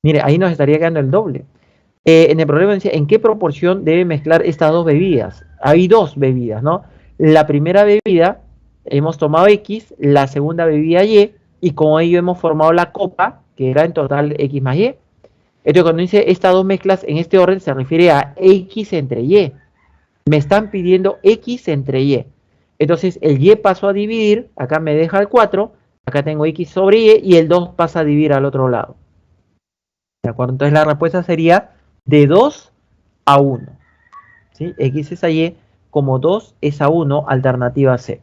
Mire, ahí nos estaría quedando el doble. En el problema decía, ¿en qué proporción debe mezclar estas dos bebidas? Hay dos bebidas, ¿no? La primera bebida hemos tomado X, la segunda bebida Y, y con ello hemos formado la copa, que era en total X más Y. Entonces, cuando dice estas dos mezclas en este orden, se refiere a X entre Y. Me están pidiendo X entre Y. Entonces el Y pasó a dividir, acá me deja el 4, acá tengo X sobre Y y el 2 pasa a dividir al otro lado. ¿De acuerdo? Entonces la respuesta sería de 2 a 1. ¿Sí? X es a Y, como 2 es a 1, alternativa C.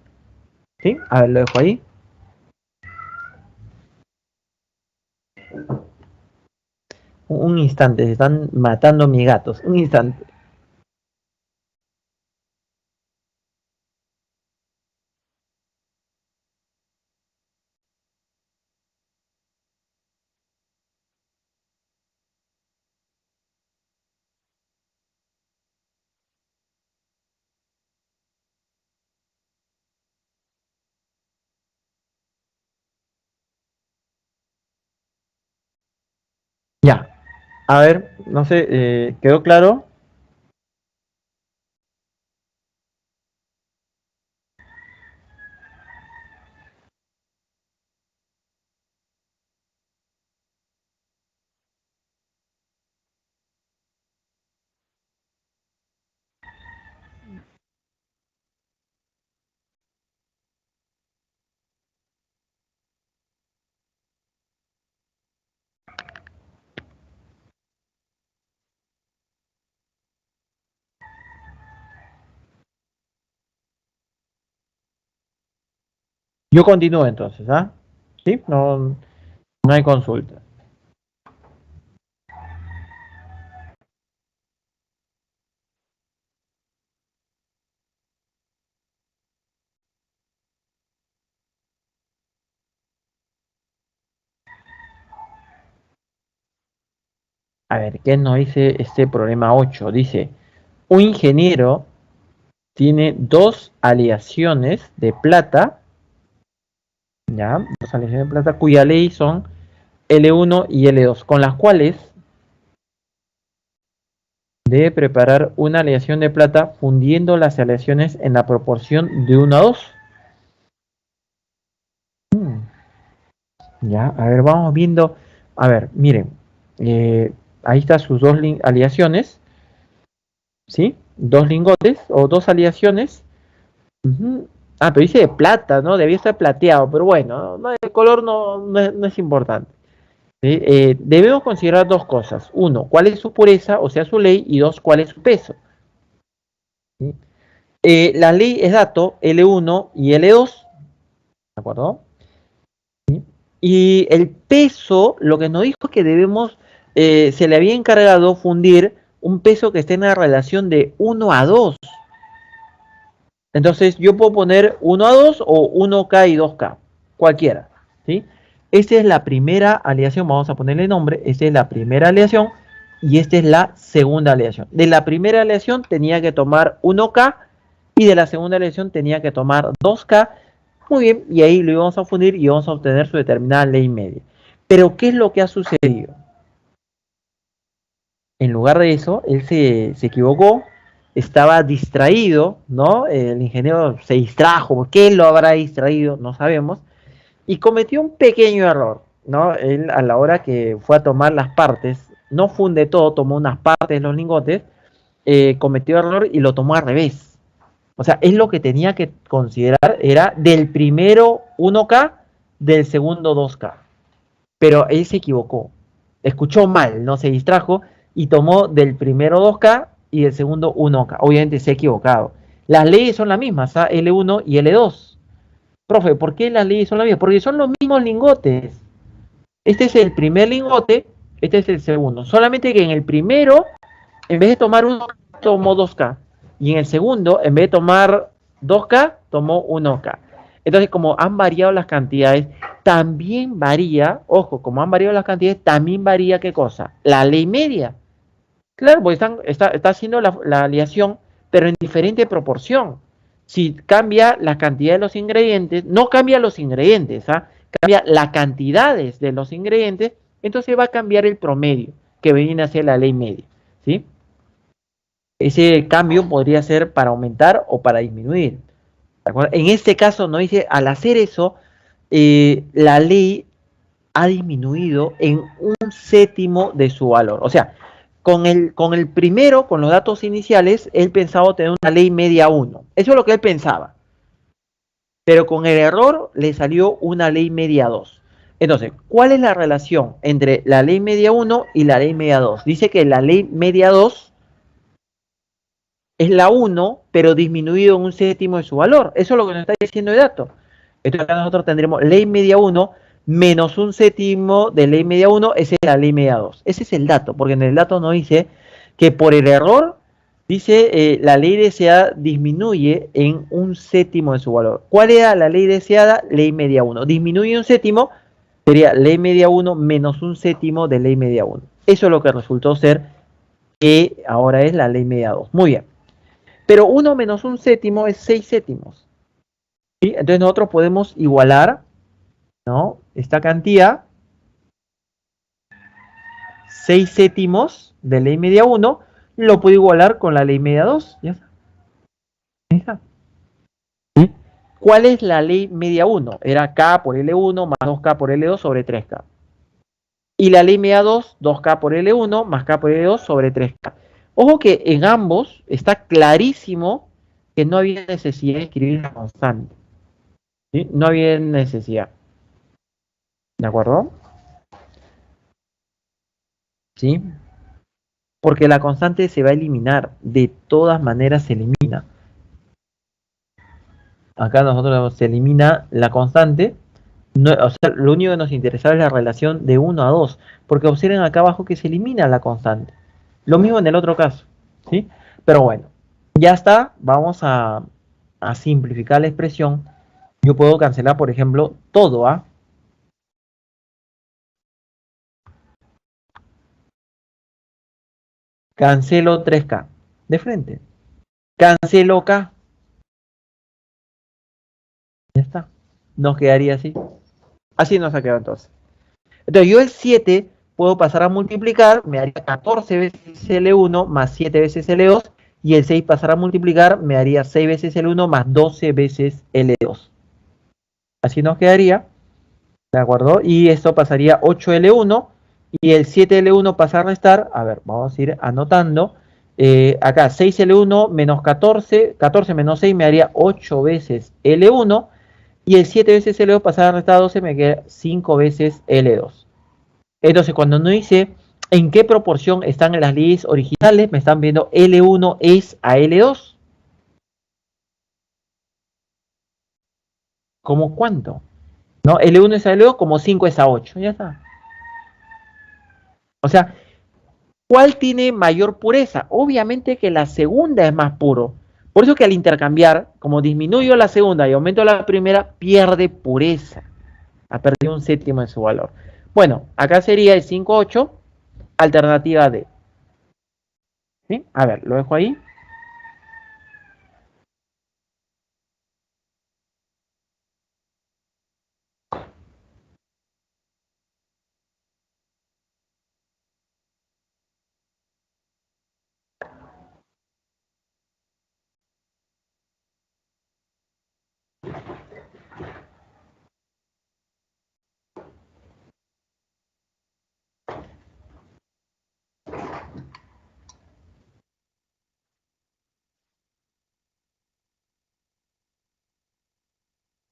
¿Sí? A ver, lo dejo ahí. Un instante, se están matando mis gatos. Un instante. Ya. A ver, no sé, ¿quedó claro? Yo continúo entonces, ¿ah? ¿Sí? No, no hay consulta. A ver, ¿qué nos dice este problema 8? Dice, un ingeniero tiene dos aleaciones de plata, ¿ya? Dos aleaciones de plata cuya ley son L1 y L2, con las cuales debe preparar una aleación de plata fundiendo las aleaciones en la proporción de 1 a 2. Ya, a ver, vamos viendo. A ver, miren, ahí están sus dos aleaciones, ¿sí? Dos lingotes o dos aleaciones. Ujú. Ah, pero dice de plata, ¿no? Debía estar plateado, pero bueno, el color no es importante. ¿Sí? Debemos considerar dos cosas. Uno, cuál es su pureza, o sea, su ley, y dos, cuál es su peso. ¿Sí? La ley es dato L1 y L2, ¿de acuerdo? ¿Sí? Y el peso, lo que nos dijo es que debemos, se le había encargado fundir un peso que esté en la relación de 1 a 2. Entonces yo puedo poner 1 a 2 o 1K y 2K, cualquiera. ¿Sí? Esta es la primera aleación, vamos a ponerle nombre, esta es la primera aleación y esta es la segunda aleación. De la primera aleación tenía que tomar 1K y de la segunda aleación tenía que tomar 2K. Muy bien, y ahí lo íbamos a fundir y vamos a obtener su determinada ley media. Pero ¿qué es lo que ha sucedido? En lugar de eso, él se equivocó, estaba distraído, ¿no? El ingeniero se distrajo, ¿por qué lo habrá distraído? No sabemos, y cometió un pequeño error, ¿no? Él a la hora que fue a tomar las partes, no funde todo, tomó unas partes de los lingotes, cometió error y lo tomó al revés. O sea, él lo que tenía que considerar era del primero 1K, del segundo 2K. Pero él se equivocó, escuchó mal, no se distrajo y tomó del primero 2K y del segundo 1K. Obviamente se ha equivocado. Las leyes son las mismas, ¿ah? L1 y L2. Profe, ¿por qué las leyes son las mismas? Porque son los mismos lingotes. Este es el primer lingote, este es el segundo. Solamente que en el primero, en vez de tomar 1K, tomó 2K. Y en el segundo, en vez de tomar 2K, tomó 1K. Entonces, como han variado las cantidades, también varía, ojo, como han variado las cantidades, también varía ¿qué cosa? La ley media. Claro, porque está haciendo la aleación, pero en diferente proporción. Si cambia la cantidad de los ingredientes, no cambia los ingredientes, ¿ah? Cambia las cantidades de los ingredientes, entonces va a cambiar el promedio, que viene a ser la ley media, ¿sí? Ese cambio podría ser para aumentar o para disminuir. ¿De acuerdo? En este caso, no dice, al hacer eso, la ley ha disminuido en 1/7 de su valor. O sea, con el primero, con los datos iniciales, él pensaba tener una ley media 1. Eso es lo que él pensaba. Pero con el error le salió una ley media 2. Entonces, ¿cuál es la relación entre la ley media 1 y la ley media 2? Dice que la ley media 2 es la 1, pero disminuido en un séptimo de su valor. Eso es lo que nos está diciendo el dato. Entonces acá nosotros tendremos ley media 1 menos un séptimo de ley media 1, esa es la ley media 2. Ese es el dato, porque en el dato nos dice que por el error, dice la ley deseada disminuye en un séptimo de su valor. ¿Cuál era la ley deseada? Ley media 1. Disminuye un séptimo, sería ley media 1 menos un séptimo de ley media 1. Eso es lo que resultó ser que ahora es la ley media 2. Muy bien. Pero 1 menos un séptimo es 6 séptimos. ¿Sí? Entonces nosotros podemos igualar, ¿no?, esta cantidad, 6 séptimos de ley media 1, lo puedo igualar con la ley media 2. Ya está. Ahí está. ¿Sí? ¿Cuál es la ley media 1? Era K por L1 más 2K por L2 sobre 3K. Y la ley media 2, 2K por L1 más K por L2 sobre 3K. Ojo que en ambos está clarísimo que no había necesidad de escribir la constante. ¿Sí? No había necesidad. ¿De acuerdo? ¿Sí? Porque la constante se va a eliminar. De todas maneras se elimina. Acá nosotros se elimina la constante. No, o sea, lo único que nos interesa es la relación de 1 a 2. Porque observen acá abajo que se elimina la constante. Lo mismo en el otro caso. ¿Sí? Pero bueno, ya está. Vamos a simplificar la expresión. Yo puedo cancelar, por ejemplo, todo A. Cancelo 3K. De frente. Cancelo K. Ya está. Nos quedaría así. Así nos ha quedado entonces. Entonces yo el 7 puedo pasar a multiplicar. Me haría 14 veces L1 más 7 veces L2. Y el 6 pasar a multiplicar. Me haría 6 veces L1 más 12 veces L2. Así nos quedaría. ¿De acuerdo? Y esto pasaría 8L1. Y el 7L1 pasa a restar. A ver, vamos a ir anotando. Acá 6L1 menos 14. 14 menos 6 me haría 8 veces L1. Y el 7 veces L2 pasar a restar 12 me queda 5 veces L2. Entonces, cuando no dice en qué proporción están en las leyes originales, me están viendo L1 es a L2. ¿Cómo cuánto? ¿No? L1 es a L2 como 5 es a 8. Ya está. O sea, ¿cuál tiene mayor pureza? Obviamente que la segunda es más puro. Por eso que al intercambiar, como disminuyo la segunda y aumento la primera, pierde pureza. Ha perdido un séptimo de su valor. Bueno, acá sería el 5, 8, alternativa D. ¿Sí? A ver, lo dejo ahí.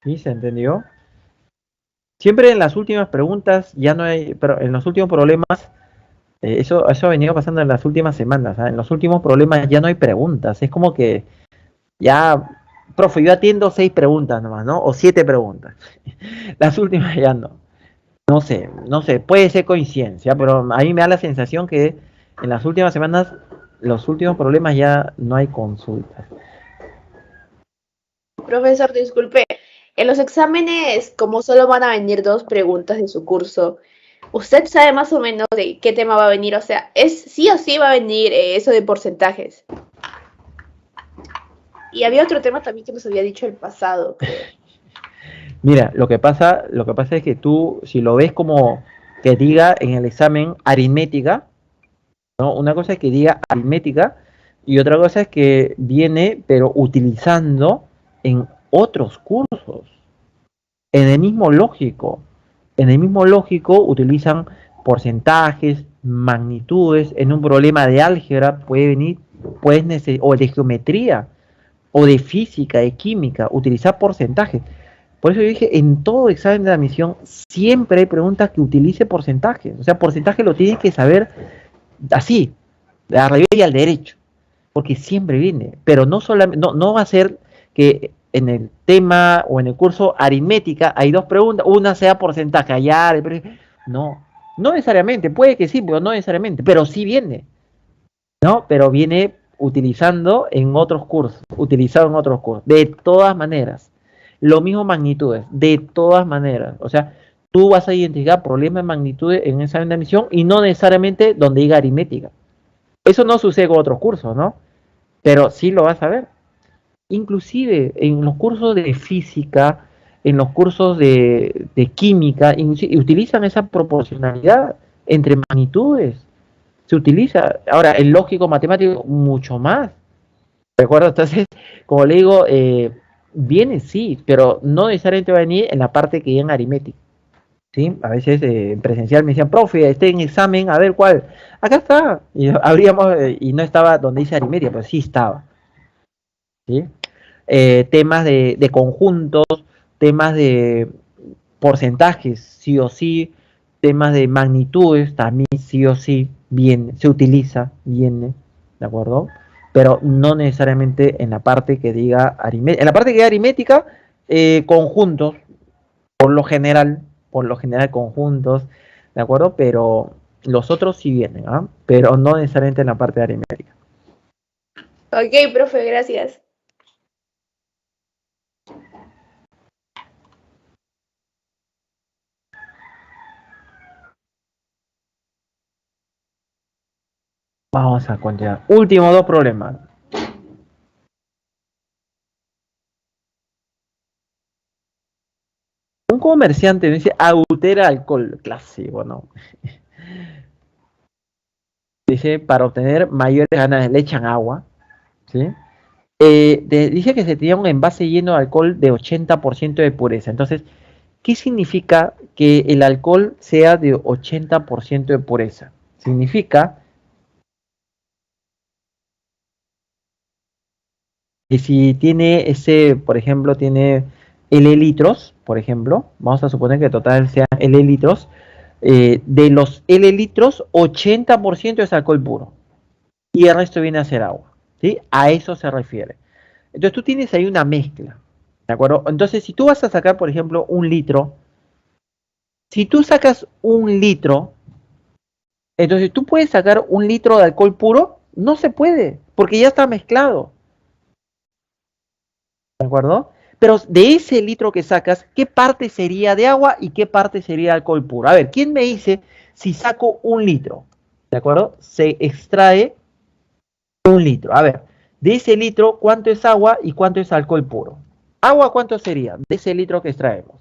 ¿Sí? ¿Se entendió? Siempre en las últimas preguntas ya no hay, pero en los últimos problemas, eso ha venido pasando en las últimas semanas, ¿eh? En los últimos problemas ya no hay preguntas. Es como que ya, profe, yo atiendo 6 preguntas nomás, ¿no? O 7 preguntas. Las últimas ya no. No sé, puede ser coincidencia, pero a mí me da la sensación que en las últimas semanas, los últimos problemas ya no hay consultas. Profesor, disculpe, en los exámenes, como solo van a venir 2 preguntas de su curso, ¿usted sabe más o menos de qué tema va a venir? O sea, ¿es sí o sí va a venir eso de porcentajes? Y había otro tema también que nos había dicho el pasado. Mira, lo que pasa es que tú, si lo ves como que diga en el examen aritmética, ¿no? Una cosa es que diga aritmética y otra cosa es que viene, pero utilizando en otros cursos. En el mismo lógico utilizan porcentajes, magnitudes, en un problema de álgebra puede venir, o de geometría, o de física, de química, utilizar porcentajes. Por eso yo dije, en todo examen de admisión siempre hay preguntas que utilice porcentajes. O sea, porcentaje lo tienes que saber así, a revés y al derecho, porque siempre viene. Pero no solamente, no va a ser que en el tema o en el curso aritmética hay dos preguntas, una sea porcentaje, allá, no, no necesariamente, puede que sí, pero no necesariamente, pero sí viene, ¿no? Pero viene utilizado en otros cursos, de todas maneras. Lo mismo magnitudes, de todas maneras. O sea, tú vas a identificar problemas de magnitudes en un examen de admisión y no necesariamente donde diga aritmética. Eso no sucede con otros cursos, ¿no? Pero sí lo vas a ver. Inclusive en los cursos de física, en los cursos de química, utilizan esa proporcionalidad entre magnitudes. Se utiliza. Ahora, el lógico matemático, mucho más. ¿De acuerdo? Entonces, como le digo, viene sí, pero no necesariamente va a venir en la parte que en aritmética. ¿Sí? A veces en presencial me decían, profe, esté en examen, a ver cuál. Acá está. Y abríamos y no estaba donde dice aritmética, pero sí estaba. ¿Sí? Temas de conjuntos, temas de porcentajes, sí o sí, temas de magnitudes, también sí o sí, viene, se utiliza, viene, ¿de acuerdo? Pero no necesariamente en la parte que diga aritmética. En la parte que diga aritmética, conjuntos, por lo general conjuntos, ¿de acuerdo? Pero los otros sí vienen, ¿ah? Pero no necesariamente en la parte de aritmética. Ok, profe, gracias. Vamos a continuar. Últimos dos problemas. Un comerciante me dice adultera alcohol, clásico, ¿no? Dice, para obtener mayores ganancias le echan agua, ¿sí? Dice que se tenía un envase lleno de alcohol de 80% de pureza. Entonces, ¿qué significa que el alcohol sea de 80% de pureza? Significa que si tiene ese, por ejemplo, tiene L litros, por ejemplo, vamos a suponer que el total sean L litros, de los L litros, 80% es alcohol puro y el resto viene a ser agua, ¿sí? A eso se refiere. Entonces tú tienes ahí una mezcla, ¿de acuerdo? Entonces si tú vas a sacar, por ejemplo, un litro, si tú sacas un litro, entonces tú puedes sacar un litro de alcohol puro, no se puede, porque ya está mezclado, ¿de acuerdo? Pero de ese litro que sacas, ¿qué parte sería de agua y qué parte sería de alcohol puro? A ver, ¿quién me dice si saco un litro? ¿De acuerdo? Se extrae un litro. A ver, de ese litro, ¿cuánto es agua y cuánto es alcohol puro? ¿Agua cuánto sería de ese litro que extraemos?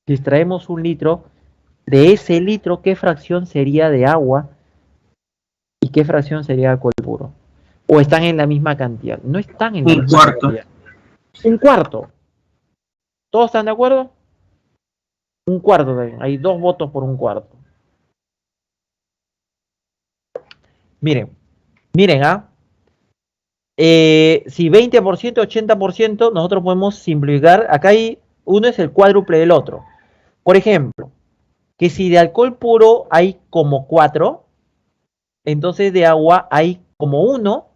Si extraemos un litro, de ese litro, ¿qué fracción sería de agua y qué fracción sería de alcohol puro? ¿O están en la misma cantidad? No están en la Un misma cuarto. cantidad. Un cuarto. ¿Todos están de acuerdo? Un cuarto también. Hay 2 votos por un cuarto. Miren, ¿ah? Si 20%, 80%, nosotros podemos simplificar. Acá hay, uno es el cuádruple del otro. Por ejemplo, que si de alcohol puro hay como 4, entonces de agua hay como 1,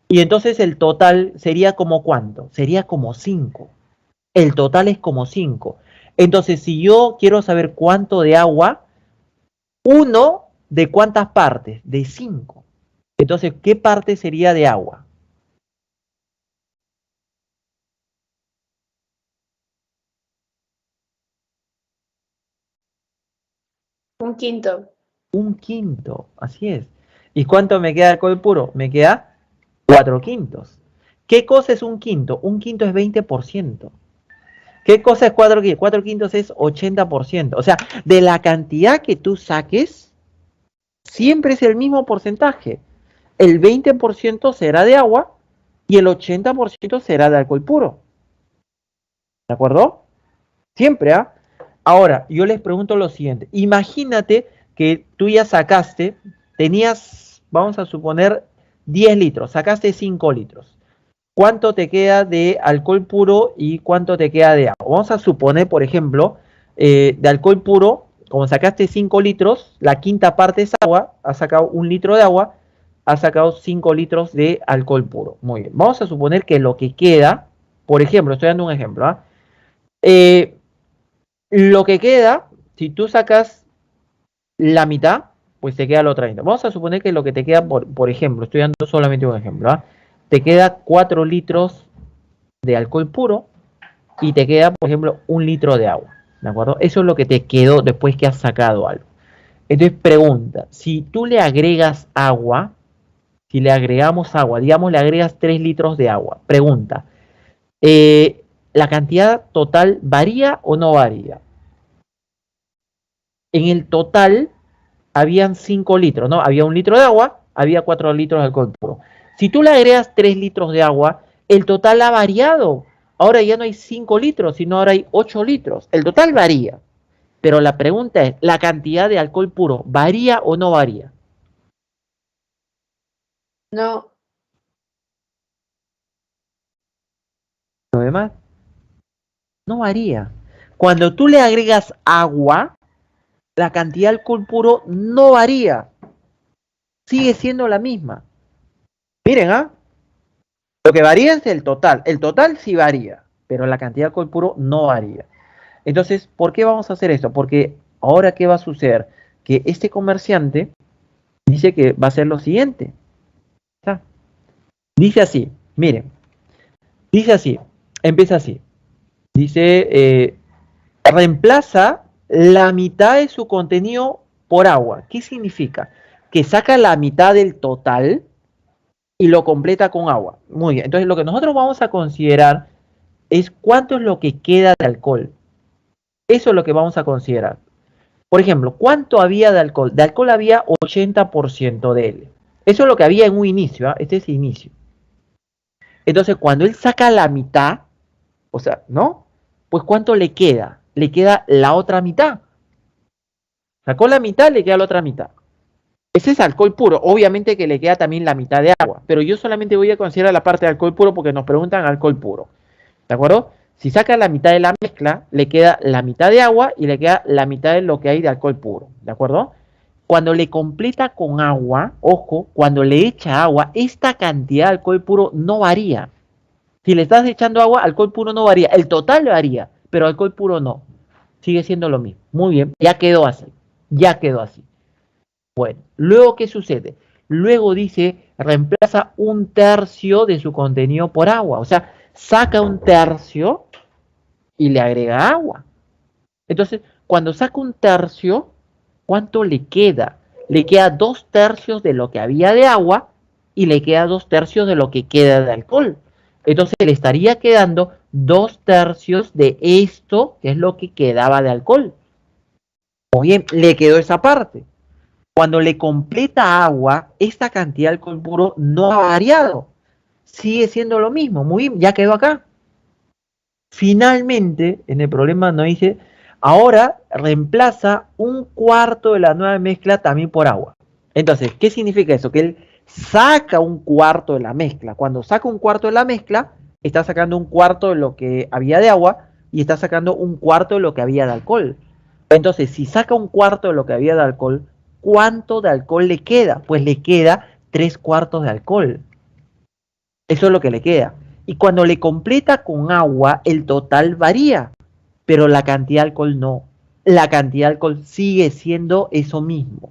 y entonces el total sería como ¿cuánto? Sería como 5. El total es como 5. Entonces, si yo quiero saber cuánto de agua, 1 de cuántas partes, de 5. Entonces, ¿qué parte sería de agua? Un quinto. Un quinto, así es. ¿Y cuánto me queda de alcohol puro? Me queda 4 quintos. ¿Qué cosa es un quinto? Un quinto es 20%. ¿Qué cosa es 4 quintos? 4 quintos es 80%. O sea, de la cantidad que tú saques, Siempre es el mismo porcentaje. El 20% será de agua y el 80% será de alcohol puro. ¿De acuerdo? Siempre, ¿ah? Ahora, yo les pregunto lo siguiente. Imagínate que tú ya sacaste, tenías, vamos a suponer, 10 litros, sacaste 5 litros. ¿Cuánto te queda de alcohol puro y cuánto te queda de agua? Vamos a suponer, por ejemplo, de alcohol puro, como sacaste 5 litros, la quinta parte es agua, has sacado 1 litro de agua, has sacado 5 litros de alcohol puro. Muy bien, vamos a suponer que lo que queda, por ejemplo, estoy dando un ejemplo, ¿ah? Lo que queda, si tú sacas la mitad, pues te queda la otra mitad. Vamos a suponer que lo que te queda, por ejemplo, estoy dando solamente un ejemplo, ¿ah? Te queda 4 litros de alcohol puro y te queda, por ejemplo, 1 litro de agua. ¿De acuerdo? Eso es lo que te quedó después que has sacado algo. Entonces, pregunta, si tú le agregas agua, si le agregamos agua, digamos, le agregas 3 litros de agua. Pregunta, ¿la cantidad total varía o no varía? En el total habían 5 litros, ¿no? Había 1 litro de agua, había 4 litros de alcohol puro. Si tú le agregas 3 litros de agua, el total ha variado. Ahora ya no hay 5 litros, sino ahora hay 8 litros. El total varía. Pero la pregunta es, ¿la cantidad de alcohol puro varía o no varía? No. Lo demás no varía. Cuando tú le agregas agua, la cantidad de alcohol puro no varía. Sigue siendo la misma. Miren, ¿ah? Lo que varía es el total. El total sí varía, pero la cantidad de alcohol puro no varía. Entonces, ¿por qué vamos a hacer esto? Porque ahora, ¿qué va a suceder? Que este comerciante dice que va a hacer lo siguiente. ¿Está? Dice así, miren. Dice así, empieza así. Dice, reemplaza la mitad de su contenido por agua. ¿Qué significa? Que saca la mitad del total y lo completa con agua. Muy bien, entonces lo que nosotros vamos a considerar es cuánto es lo que queda de alcohol. Eso es lo que vamos a considerar. Por ejemplo, ¿cuánto había de alcohol? De alcohol había 80% de él. Eso es lo que había en un inicio, ¿eh? Este es el inicio. Entonces, cuando él saca la mitad, o sea, ¿no? Pues ¿cuánto le queda? Le queda la otra mitad. Sacó la mitad, le queda la otra mitad. Ese es alcohol puro. Obviamente que le queda también la mitad de agua. Pero yo solamente voy a considerar la parte de alcohol puro porque nos preguntan alcohol puro. ¿De acuerdo? Si saca la mitad de la mezcla, le queda la mitad de agua y le queda la mitad de lo que hay de alcohol puro. ¿De acuerdo? Cuando le completa con agua, ojo, cuando le echa agua, esta cantidad de alcohol puro no varía. Si le estás echando agua, alcohol puro no varía. El total varía, pero alcohol puro no. Sigue siendo lo mismo. Muy bien, ya quedó así. Ya quedó así. Bueno, luego, ¿qué sucede? Luego dice, reemplaza 1/3 de su contenido por agua. O sea, saca 1/3 y le agrega agua. Entonces, cuando saca 1/3, ¿cuánto le queda? Le queda 2/3 de lo que había de agua y le queda 2/3 de lo que queda de alcohol. Entonces le estaría quedando 2/3 de esto, que es lo que quedaba de alcohol. Muy bien, le quedó esa parte. Cuando le completa agua, esta cantidad de alcohol puro no ha variado. Sigue siendo lo mismo. Muy bien, ya quedó acá. Finalmente, en el problema nos dice, ahora reemplaza 1/4 de la nueva mezcla también por agua. Entonces, ¿qué significa eso? Que él saca 1/4 de la mezcla. Cuando saca 1/4 de la mezcla, está sacando 1/4 de lo que había de agua y está sacando 1/4 de lo que había de alcohol. Entonces, si saca 1/4 de lo que había de alcohol, ¿cuánto de alcohol le queda? Pues le queda 3/4 de alcohol. Eso es lo que le queda. Y cuando le completa con agua, el total varía, pero la cantidad de alcohol no. La cantidad de alcohol sigue siendo eso mismo.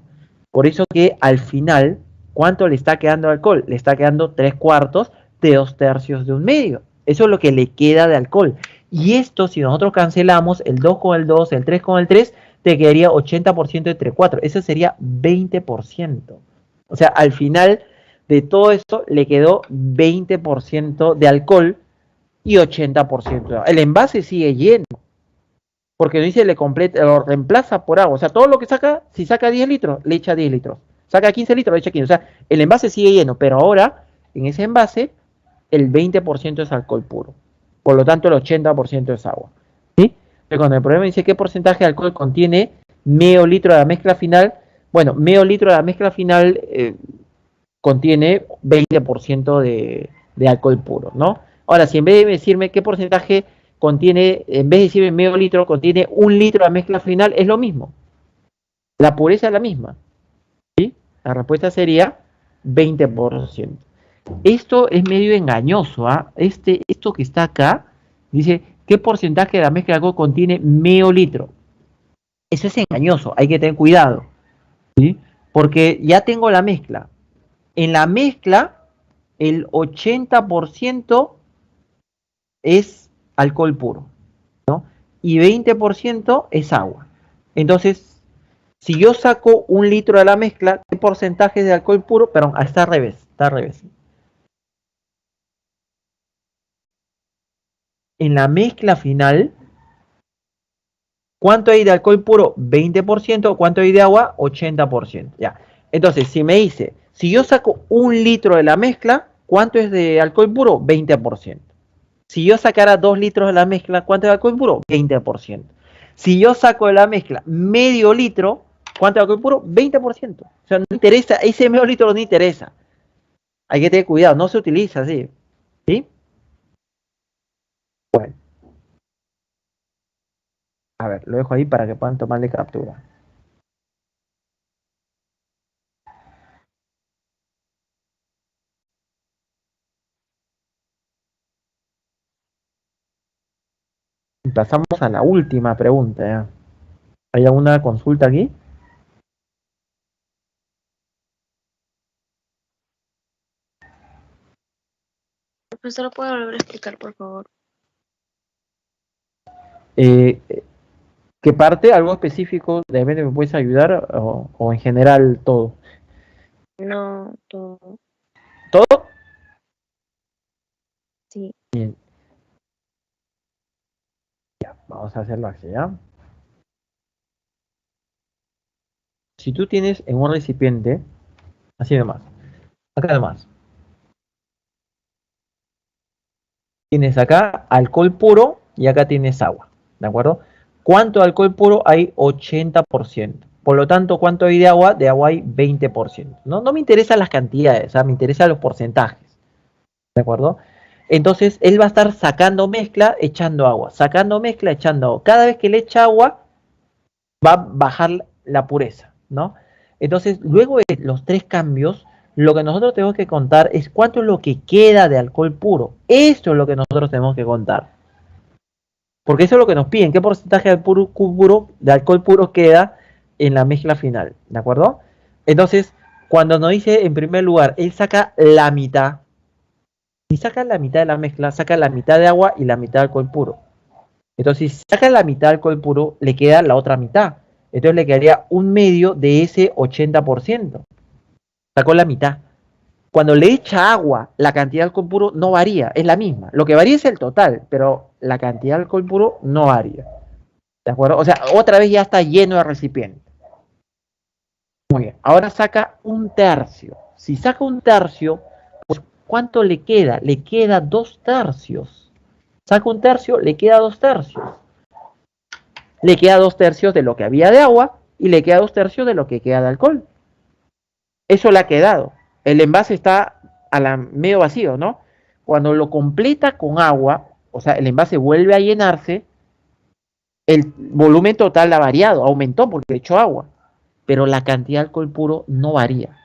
Por eso que al final, ¿cuánto le está quedando de alcohol? Le está quedando 3/4 de 2/3 de 1/2. Eso es lo que le queda de alcohol. Y esto, si nosotros cancelamos el 2 con el 2, el 3 con el 3, te quedaría 80% entre 4. Eso sería 20%. O sea, al final de todo esto le quedó 20% de alcohol y 80% de agua. El envase sigue lleno. Porque dice le completa, lo reemplaza por agua. O sea, todo lo que saca, si saca 10 litros, le echa 10 litros. Saca 15 litros, le echa 15. O sea, el envase sigue lleno, pero ahora, en ese envase, el 20% es alcohol puro. Por lo tanto, el 80% es agua. ¿Sí? Entonces, cuando el problema dice qué porcentaje de alcohol contiene medio litro de la mezcla final, bueno, medio litro de la mezcla final contiene 20% de alcohol puro, ¿no? Ahora, si en vez de decirme qué porcentaje contiene, en vez de decirme medio litro, contiene 1 litro de la mezcla final, es lo mismo. La pureza es la misma. ¿Sí? La respuesta sería 20%. Esto es medio engañoso, ¿ah? Esto que está acá, dice, ¿qué porcentaje de la mezcla de alcohol contiene medio litro? Eso es engañoso, hay que tener cuidado, ¿sí? Porque ya tengo la mezcla. En la mezcla, el 80% es alcohol puro, ¿no? Y 20% es agua. Entonces, si yo saco 1 litro de la mezcla, ¿qué porcentaje de alcohol puro? Perdón, está al revés, está al revés. En la mezcla final, ¿cuánto hay de alcohol puro? 20%. ¿Cuánto hay de agua? 80%. Ya. Entonces, si me dice, si yo saco 1 litro de la mezcla, ¿cuánto es de alcohol puro? 20%. Si yo sacara 2 litros de la mezcla, ¿cuánto es de alcohol puro? 20%. Si yo saco de la mezcla medio litro, ¿cuánto es de alcohol puro? 20%. O sea, no interesa, ese medio litro no interesa. Hay que tener cuidado, no se utiliza así. ¿Sí? Bueno. A ver, lo dejo ahí para que puedan tomarle captura. Y pasamos a la última pregunta. ¿Ya? ¿Hay alguna consulta aquí? Profesor, ¿puede volver a explicar, por favor? ¿Qué parte? ¿Algo específico? ¿De repente me puedes ayudar? ¿O en general todo? No, todo. ¿Todo? Sí. Bien. Ya, vamos a hacerlo así, ¿ya? Si tú tienes en un recipiente, así nomás, acá nomás, tienes acá alcohol puro y acá tienes agua, ¿de acuerdo? ¿Cuánto de alcohol puro hay? 80%. Por lo tanto, ¿cuánto hay de agua? De agua hay 20%. No me interesan las cantidades, me interesan los porcentajes, ¿de acuerdo? Entonces, él va a estar sacando mezcla, echando agua, sacando mezcla, echando agua. Cada vez que le echa agua, va a bajar la pureza, ¿no? Entonces, luego de los 3 cambios, lo que nosotros tenemos que contar es cuánto es lo que queda de alcohol puro. Esto es lo que nosotros tenemos que contar. Porque eso es lo que nos piden, qué porcentaje de alcohol puro queda en la mezcla final, ¿de acuerdo? Entonces, cuando nos dice, en primer lugar, él saca la mitad, si saca la mitad de la mezcla, saca la mitad de agua y la mitad de alcohol puro. Entonces, si saca la mitad de alcohol puro, le queda la otra mitad. Entonces le quedaría un medio de ese 80%. Sacó la mitad. Cuando le echa agua, la cantidad de alcohol puro no varía, es la misma. Lo que varía es el total, pero la cantidad de alcohol puro no varía. ¿De acuerdo? O sea, otra vez ya está lleno de recipiente. Muy bien. Ahora saca 1/3. Si saca 1/3, pues ¿cuánto le queda? Le queda 2/3. Saca 1/3, le queda 2/3. Le queda 2/3 de lo que había de agua y le queda 2/3 de lo que queda de alcohol. Eso le ha quedado. El envase está medio vacío, ¿no? Cuando lo completa con agua, o sea, el envase vuelve a llenarse, el volumen total ha variado, aumentó porque le echó agua, pero la cantidad de alcohol puro no varía.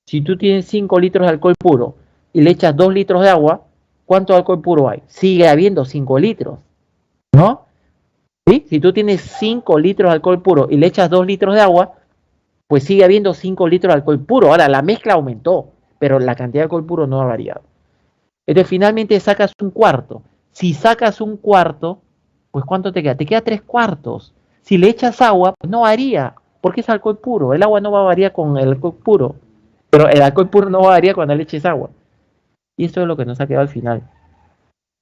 Si tú tienes 5 litros de alcohol puro y le echas 2 litros de agua, ¿cuánto alcohol puro hay? Sigue habiendo 5 litros, ¿no? ¿Sí? Si tú tienes 5 litros de alcohol puro y le echas 2 litros de agua, pues sigue habiendo 5 litros de alcohol puro. Ahora, la mezcla aumentó, pero la cantidad de alcohol puro no ha variado. Entonces, finalmente sacas 1/4. Si sacas 1/4, pues ¿cuánto te queda? Te queda 3/4. Si le echas agua, pues no varía, porque es alcohol puro. El agua no va a variar con el alcohol puro, pero el alcohol puro no va a variar cuando le eches agua. Y eso es lo que nos ha quedado al final.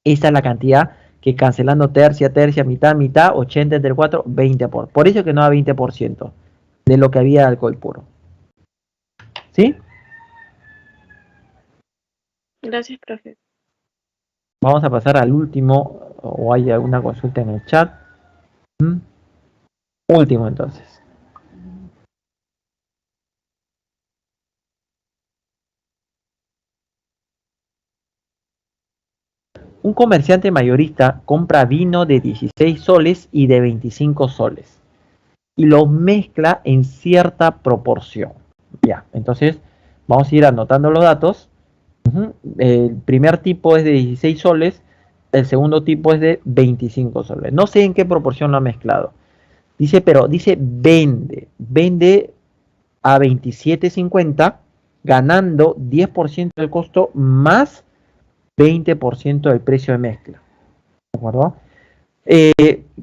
Esta es la cantidad que cancelando tercia, mitad, 80 entre 4, 20 por eso que no da 20% de lo que había de alcohol puro. ¿Sí? Gracias, profe. Vamos a pasar al último, o hay alguna consulta en el chat. ¿Mm? Último entonces. Un comerciante mayorista compra vino de 16 soles y de 25 soles y los mezcla en cierta proporción. Ya, entonces vamos a ir anotando los datos. El primer tipo es de 16 soles, el segundo tipo es de 25 soles. No sé en qué proporción lo ha mezclado. Dice, pero dice vende a 27.50, ganando 10% del costo más 20% del precio de mezcla. ¿De acuerdo?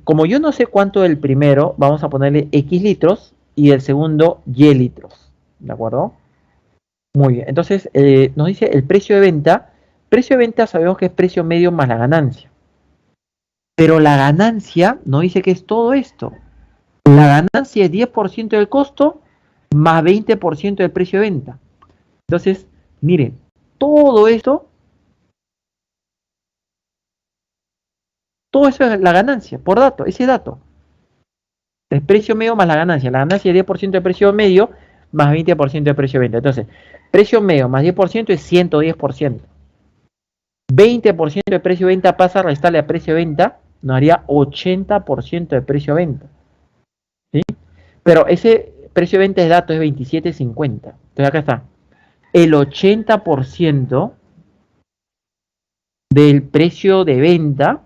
Como yo no sé cuánto del primero, vamos a ponerle X litros y el segundo Y litros. ¿De acuerdo? Muy bien. Entonces, nos dice el precio de venta. Precio de venta sabemos que es precio medio más la ganancia. Pero la ganancia no dice que es todo esto. La ganancia es 10% del costo más 20% del precio de venta. Entonces, miren, todo esto, todo eso es la ganancia, por dato, ese dato. El precio medio más la ganancia. La ganancia es 10% de precio medio más 20% de precio de venta. Entonces, precio medio más 10% es 110%. 20% de precio de venta pasa a restarle a precio de venta, nos haría 80% de precio de venta. ¿Sí? Pero ese precio de venta de datos es 27.50. Entonces acá está. El 80% del precio de venta,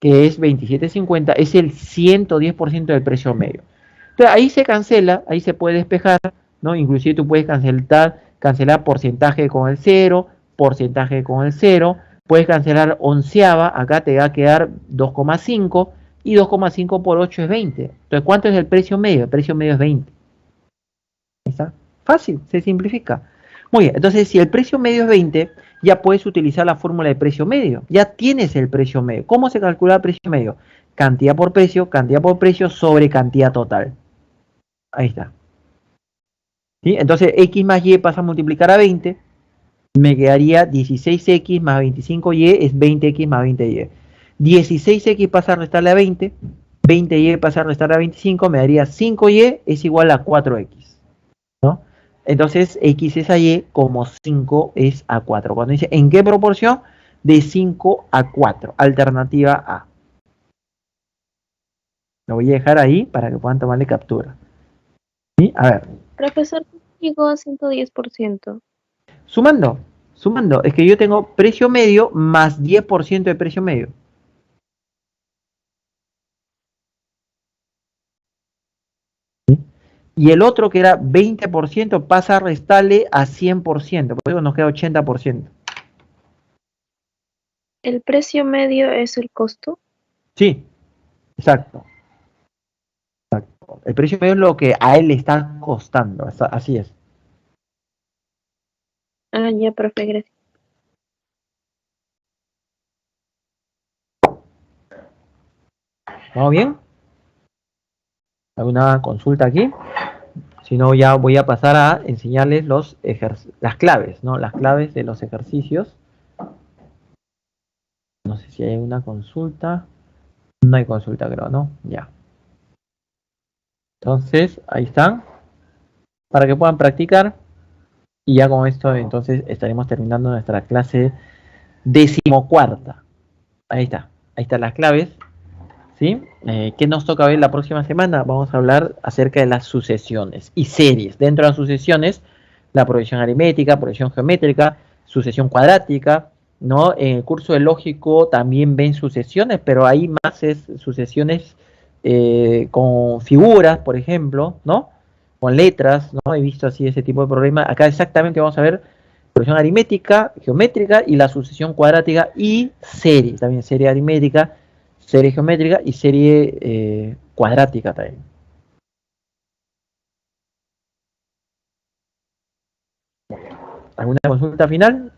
que es 27.50, es el 110% del precio medio. Entonces ahí se cancela, ahí se puede despejar, ¿no? Inclusive tú puedes cancelar porcentaje con el 0, porcentaje con el 0, puedes cancelar onceava, acá te va a quedar 2,5 y 2,5 por 8 es 20. Entonces, ¿cuánto es el precio medio? El precio medio es 20. Ahí está. Fácil, se simplifica. Muy bien, entonces si el precio medio es 20, ya puedes utilizar la fórmula de precio medio. Ya tienes el precio medio. ¿Cómo se calcula el precio medio? Cantidad por precio sobre cantidad total. Ahí está. ¿Sí? Entonces X más Y pasa a multiplicar a 20. Me quedaría 16X más 25Y es 20X más 20Y. 16X pasa a restarle a 20. 20Y pasa a restarle a 25. Me daría 5Y es igual a 4X. ¿No? Entonces X es a Y como 5 es a 4. Cuando dice ¿en qué proporción? De 5 a 4. Alternativa A. Lo voy a dejar ahí para que puedan tomarle captura. ¿Sí? A ver. Profesor, llegó a 110%. Sumando, es que yo tengo precio medio más 10% de precio medio. ¿Sí? Y el otro que era 20% pasa a restarle a 100%, por eso nos queda 80%. ¿El precio medio es el costo? Sí, exacto. El precio medio es lo que a él le está costando, así es. Ah, ya, profe, gracias. ¿Vamos bien? ¿Alguna consulta aquí? Si no, ya voy a pasar a enseñarles las claves, ¿no? Las claves de los ejercicios. No sé si hay una consulta. No hay consulta, creo, ¿no? Ya. Entonces, ahí están. Para que puedan practicar. Y ya con esto, entonces, estaremos terminando nuestra clase 14ª. Ahí está. Ahí están las claves. ¿Sí? ¿Qué nos toca ver la próxima semana? Vamos a hablar acerca de las sucesiones y series. Dentro de las sucesiones, la progresión aritmética, progresión geométrica, sucesión cuadrática, ¿no? En el curso de lógico también ven sucesiones, pero ahí más es sucesiones con figuras, por ejemplo, ¿no? Con letras, ¿no? He visto así ese tipo de problemas. Acá exactamente vamos a ver progresión aritmética, geométrica y la sucesión cuadrática y serie, también serie aritmética, serie geométrica y serie cuadrática también. ¿Alguna consulta final?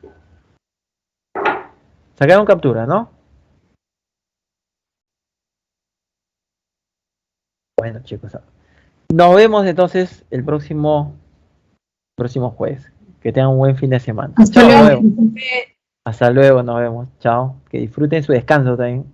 Sacaron captura, ¿no? Bueno, chicos. Nos vemos entonces el próximo próximo jueves. Que tengan un buen fin de semana. Hasta Chao, nos luego. vemos. Hasta luego, nos vemos. Chao. Que disfruten su descanso también.